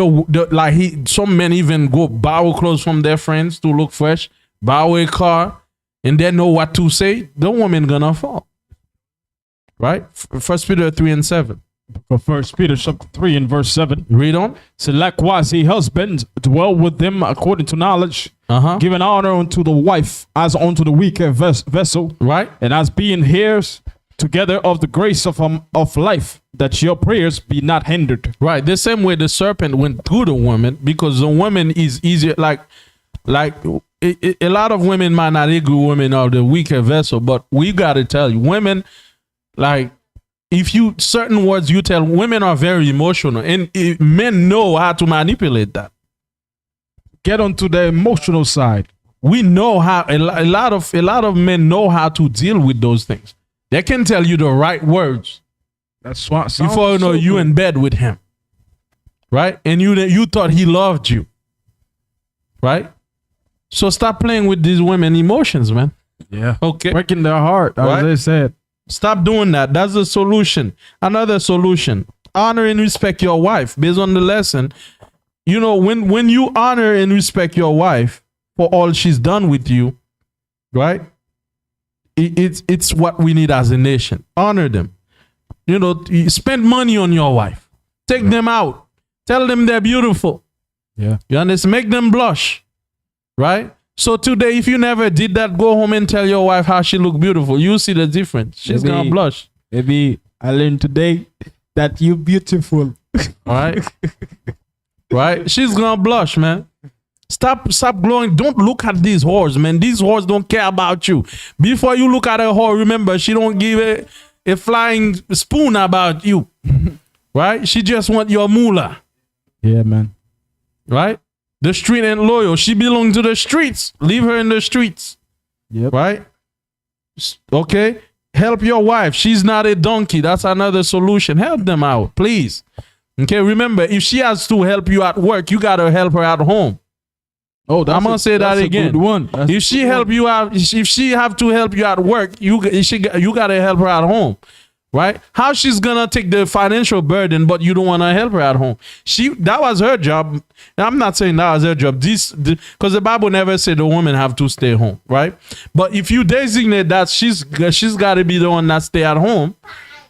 some men even go borrow clothes from their friends to look fresh, borrow a car, and they know what to say, the woman gonna fall. Right? 1 Peter 3 and 7.
For 1 Peter chapter 3 and verse 7.
Read on.
So likewise, ye husbands, dwell with them according to knowledge, giving honor unto the wife as unto the weaker vessel,
right?
And as being heirs together of the grace of life, that your prayers be not hindered.
Right. The same way the serpent went through the woman, because the woman is easier. Like a lot of women might not agree women are the weaker vessel, but we got to tell you, women, like, if you certain words you tell, women are very emotional, and men know how to manipulate that.
Get onto the emotional side.
We know how a lot of men know how to deal with those things. They can tell you the right words.
That's what
before you know you in bed with him, right? And you thought he loved you, right? So stop playing with these women emotions, man.
Yeah.
Okay.
Breaking their heart, as they said.
Stop doing that. That's the solution. Another solution: honor and respect your wife. Based on the lesson, when you honor and respect your wife for all she's done with you, right? It's what we need as a nation. Honor them. Spend money on your wife. Take them out. Tell them they're beautiful.
Yeah.
You understand? Make them blush. Right? So today, if you never did that, go home and tell your wife how she look beautiful. You see the difference. She's gonna blush.
Maybe I learned today that you beautiful.
All right. Right? She's gonna blush, man. Stop glowing. Don't look at these whores, man. These whores don't care about you. Before you look at a whore, remember, she don't give a flying spoon about you. Right? She just want your moolah.
Yeah, man.
Right? The street ain't loyal. She belongs to the streets. Leave her in the streets.
Yep.
Right? Okay? Help your wife. She's not a donkey. That's another solution. Help them out, please. Okay? Remember, if she has to help you at work, you got to help her at home.
Oh,
I'm gonna say that again.
Good one.
If she help you out, if she have to help you at work, you gotta help her at home. right? How she's gonna take the financial burden, but you don't want to help her at home? That was her job. I'm not saying that was her job. Because the Bible never said the woman have to stay home, right? But if you designate that she's got to be the one that stay at home,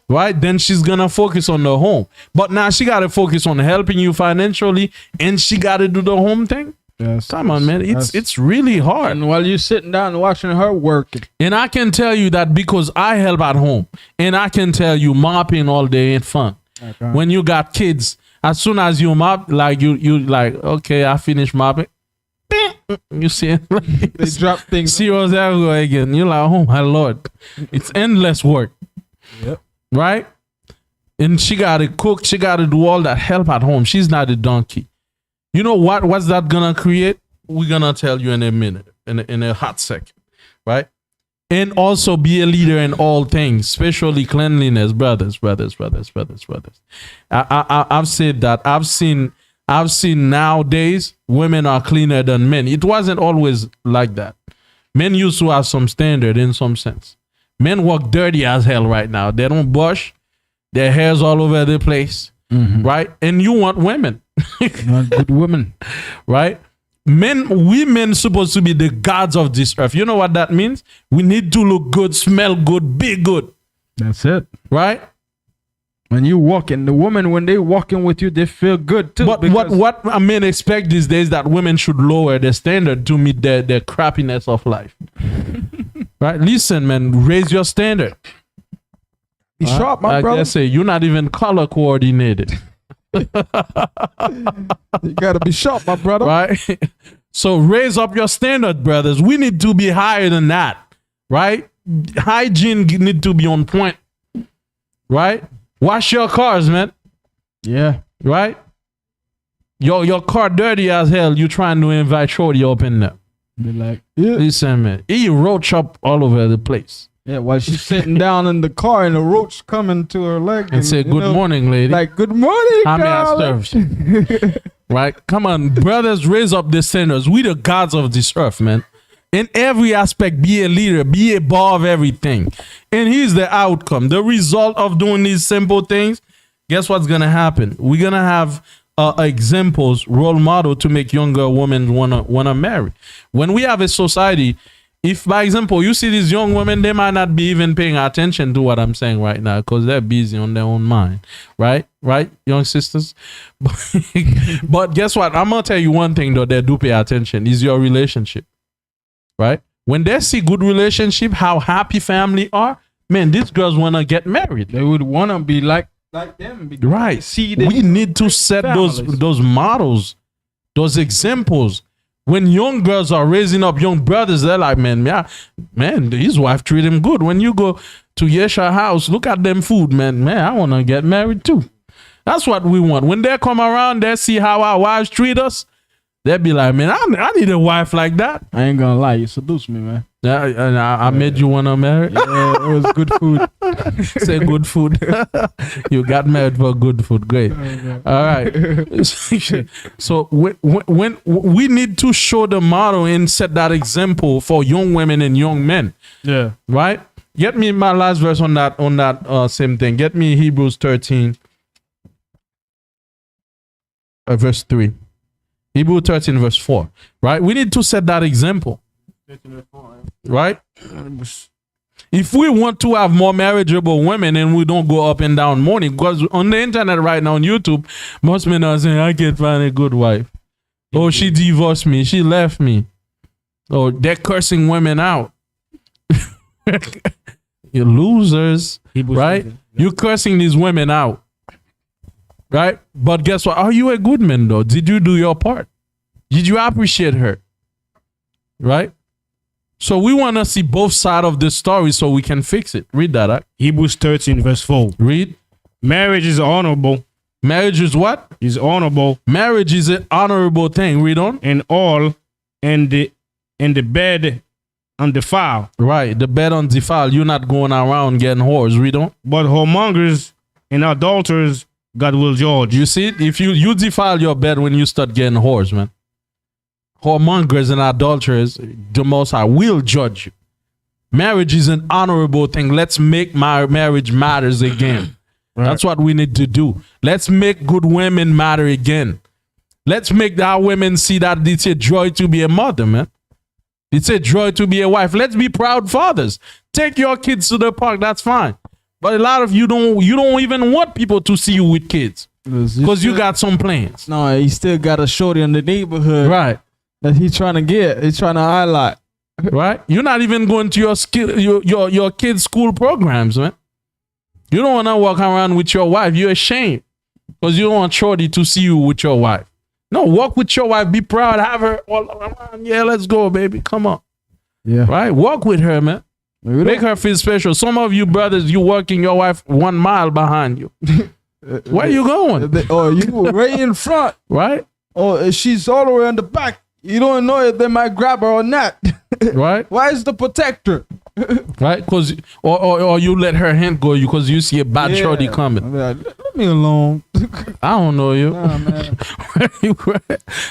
right? Then she's gonna focus on the home. But now she got to focus on helping you financially, and she got to do the home thing. Yes, come on, man. It's really hard.
And while you're sitting down and watching her work.
And I can tell you that because I help at home. And I can tell you mopping all day ain't fun. Okay. When you got kids, as soon as you mop, like you like, okay, I finished mopping. You see it?
They drop things.
Zeros everywhere again. You're like, oh my Lord. It's endless work.
Yep.
Right? And she gotta cook, she gotta do all that help at home. She's not a donkey. You know what's that gonna create? We're gonna tell you in a minute, in a hot second, right? And also be a leader in all things, especially cleanliness, brothers. I've said that. I've seen nowadays women are cleaner than men. It wasn't always like that. Men used to have some standard in some sense. Men walk dirty as hell right now. They don't brush. Their hair's all over the place, right? And you want women.
Not good women,
right? Women supposed to be the gods of this earth. You know what that means? We need to look good, smell good, be good.
That's it,
right?
When you walking, the woman, when they walking with you, they feel good too.
But what men expect these days that women should lower their standard to meet their crappiness of life. Right? Listen, man, raise your standard.
Be sharp, my brother.
I say you're not even color coordinated.
You gotta be sharp, my brother.
Right? So raise up your standard, brothers. We need to be higher than that, right? Hygiene need to be on point, right? Wash your cars, man.
Yeah.
Right? Your car dirty as hell. You trying to invite shorty up in there.
Be like, yeah.
Listen, man. He roach up all over the place.
Yeah, while she's sitting down in the car and the roach coming to her leg.
And say, good morning, lady.
Like, good morning,
how may I serve you? Right? Come on, brothers, raise up the standards. We the gods of this earth, man. In every aspect, be a leader, be above everything. And here's the outcome. The result of doing these simple things, guess what's going to happen? We're going to have examples, role model to make younger women wanna marry. When we have a society, if, by example, you see these young women, they might not be even paying attention to what I'm saying right now because they're busy on their own mind. Right? Right, young sisters? But guess what? I'm going to tell you one thing, though, they do pay attention, is your relationship. Right? When they see good relationship, how happy family are, man, these girls want to get married.
They would want to be like them.
Right.
See,
we need to set those models, those examples. When young girls are raising up young brothers, they're like, man, his wife treat him good. When you go to Yesha house, look at them food, man, I want to get married too. That's what we want. When they come around, they see how our wives treat us. They'll be like, man, I need a wife like that.
I ain't gonna lie, you seduced me, man.
I made you want to marry?
Yeah, it was good food.
Say good food. You got married for good food. Great. All right. So when we need to show the model and set that example for young women and young men.
Yeah.
Right? Get me my last verse on that same thing. Get me Hebrews 13, verse 3. Hebrews 13, verse 4. Right? We need to set that example. Right? If we want to have more marriageable women and we don't go up and down mourning, because on the internet right now on YouTube, most men are saying, I can't find a good wife. Oh, she divorced me. She left me. Oh, they're cursing women out. You losers. Right? You're cursing these women out. Right? But guess what? Are you a good man though? Did you do your part? Did you appreciate her? Right? So we want to see both sides of the story so we can fix it. Read that. Right?
Hebrews 13 verse 4.
Read.
Marriage is honorable.
Marriage is what?
Is honorable.
Marriage is an honorable thing. Read on.
And all, and the bed undefiled.
Right. The bed undefiled. You're not going around getting whores. Read on.
But whoremongers and adulterers, God will judge.
You see, if you defile your bed when you start getting whores, man. Whoremongers and adulterers, the Most High will judge you. Marriage is an honorable thing. Let's make my marriage matters again. Right. That's what we need to do. Let's make good women matter again. Let's make our women see that it's a joy to be a mother, man. It's a joy to be a wife. Let's be proud fathers. Take your kids to the park. That's fine. But a lot of you don't even want people to see you with kids because you got some plans.
No, he still got a shorty in the neighborhood,
right?
That he's trying to get. He's trying to highlight,
right? You're not even going to your kids' school programs, man. You don't want to walk around with your wife. You're ashamed because you don't want shorty to see you with your wife. No, walk with your wife. Be proud. Have her all around. Yeah, let's go, baby. Come on.
Yeah.
Right? Walk with her, man. Make her feel special. Some of you brothers, you walking your wife 1 mile behind you. Where you going?
You right in front.
Right?
Or she's all the way in the back. You don't know if they might grab her or not.
Right?
Why is the protector?
Right? Because or you let her hand go because you see a bad shorty coming.
Like, let me alone.
I don't know you.
Nah, man.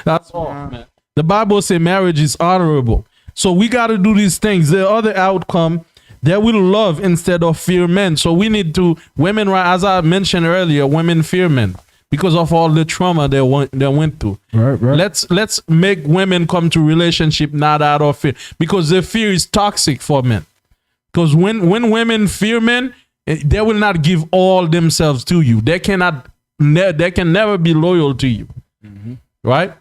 That's all, man. The Bible says marriage is honorable. So we got to do these things. The other outcome, they will love instead of fear men. So we need to, women, as I mentioned earlier, women fear men because of all the trauma they went through.
Right.
Let's make women come to relationship not out of fear, because the fear is toxic for men. Because when women fear men, they will not give all themselves to you. They can never be loyal to you. Mm-hmm. Right?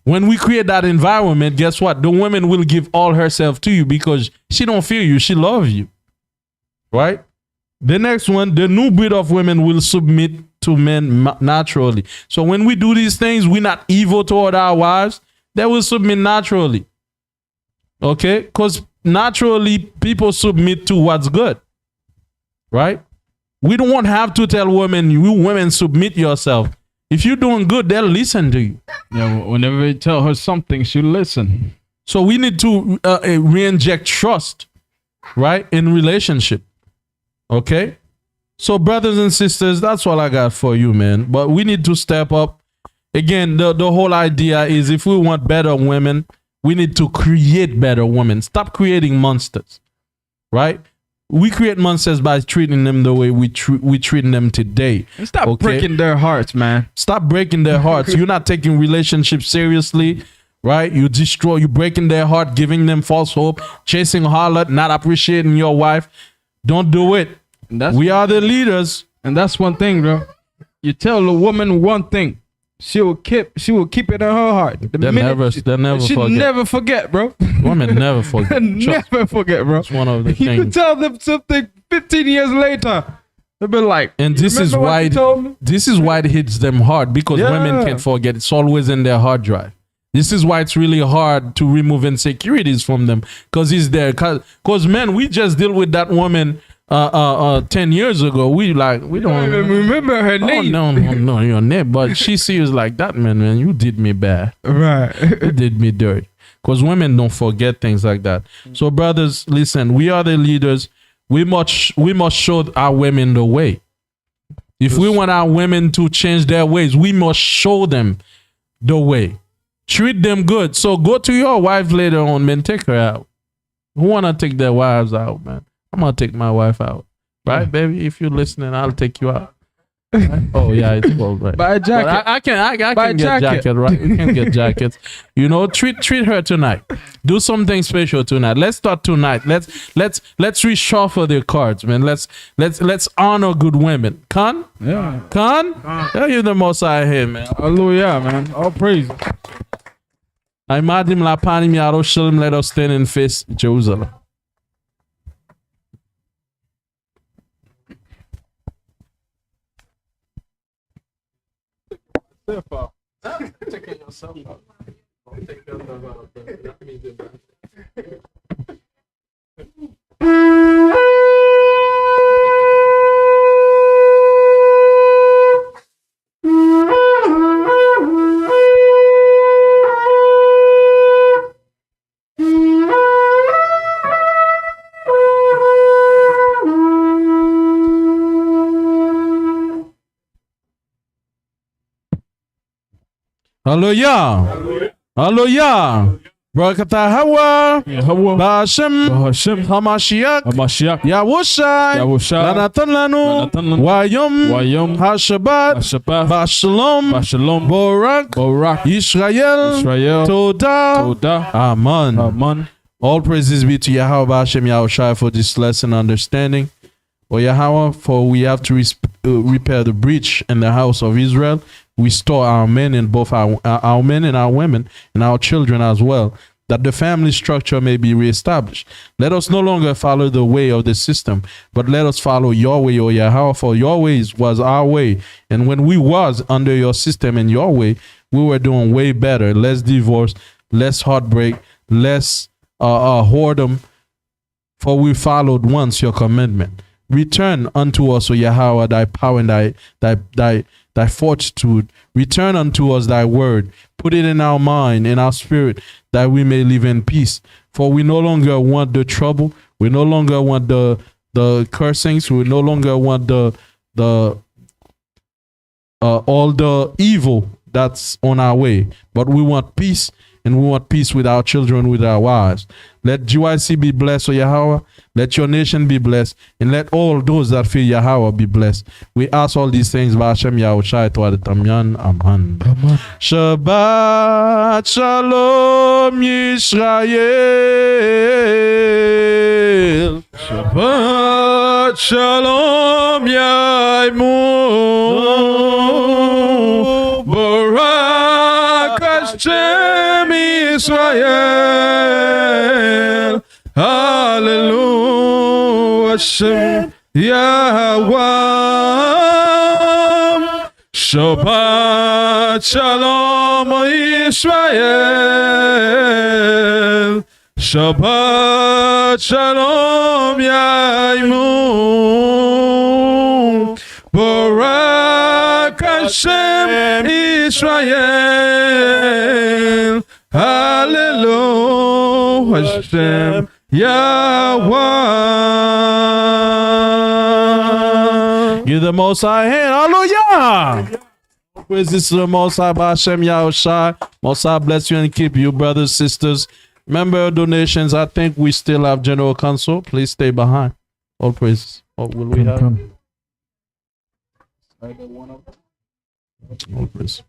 When we create that environment, guess what? The woman will give all herself to you because she don't fear you. She loves you. Right? The next one, the new breed of women will submit to men naturally. So when we do these things, we're not evil toward our wives. They will submit naturally. Okay? Because naturally, people submit to what's good. Right? We don't have to tell women, you women submit yourself. If you're doing good, they'll listen to you.
Yeah, whenever you tell her something, she'll listen.
So we need to re-inject trust, right, in relationship. Okay? So brothers and sisters, that's all I got for you, man. But we need to step up. Again, the whole idea is if we want better women, we need to create better women. Stop creating monsters, right? We create monsters by treating them the way we treat them today.
And stop breaking their hearts, man.
Stop breaking their hearts. You're not taking relationships seriously, right? You breaking their heart, giving them false hope, chasing a harlot, not appreciating your wife. Don't do it. We are the leaders.
And that's one thing, bro. You tell a woman one thing, she will keep it in her heart.
They'll never
forget, bro.
Women never forget.
Never forget, bro.
It's one of the
you
things.
You can tell them something 15 years later. They'll be like,
and this is why it hits them hard, because women can't forget. It's always in their hard drive. This is why it's really hard to remove insecurities from them, because it's there. Because men, we just deal with that woman 10 years ago. We don't
even remember her name.
No, your name. But she sees like that, man, you did me bad.
Right.
You did me dirty. Because women don't forget things like that. So brothers, listen, we are the leaders. We must show our women the way. If we want our women to change their ways, we must show them the way. Treat them good. So go to your wife later on, man. Take her out. Who want to take their wives out, man? I'm going to take my wife out. Right, baby? If you're listening, I'll take you out. Right? Oh, yeah, it's cold, right?
Buy a jacket.
I can get jacket, right? You can get jackets. Treat her tonight. Do something special tonight. Let's start tonight. Let's reshuffle the cards, man. Let's honor good women. Khan?
Yeah.
Khan? Tell you the most I hear, man.
Hallelujah, man. All praise.
I madim la panim Yaroshalim, let us stand and face Jerusalem. Take yourself out. Take yourself out. That means it, man. Hallelujah. Hallelujah. Barakata Hawa, Ba'ashem, Hamashiach, Yahushai, Lanatan Lanu, Wayom, Hashabat, Bashalom, Borak, Israel, Toda, Amen. All praises be to Yahweh Ba'ashem Yahushai for this lesson understanding. O Yahweh, for we have to repair the breach in the house of Israel. Restore our men and both our men and our women and our children as well, that the family structure may be reestablished. Let us no longer follow the way of the system, but let us follow your way, O Yahweh, for your ways was our way. And when we was under your system and your way, we were doing way better. Less divorce, less heartbreak, less whoredom, for we followed once your commandment. Return unto us, O Yahweh, thy power and thy fortitude. Return unto us thy word. Put it in our mind, in our spirit, that we may live in peace. For we no longer want the trouble. We no longer want the cursings. We no longer want the all the evil that's on our way. But we want peace, and we want peace with our children, with our wives. Let GYC be blessed, O Yahweh. Let your nation be blessed, and let all those that fear Yahweh be blessed. We ask all these things by Hashem Yahushai to Tamyan. Amen. Shabbat Shalom Yisrael. Shabbat Shalom Yaimu. Barak Hashem Israel. Hallelujah, Hashem Yahweh. Shabbat Shalom Israel. Shabbat Shalom Yaimu. Barak Hashem Israel. Hallelujah, Hashem Yahweh. Give the Most High hand. Hallelujah. Praises to the Most High by Hashem Yahushai. Most High bless you and keep you, brothers, sisters. Remember donations. I think we still have General Council. Please stay behind. All praises. What will we have? All praises.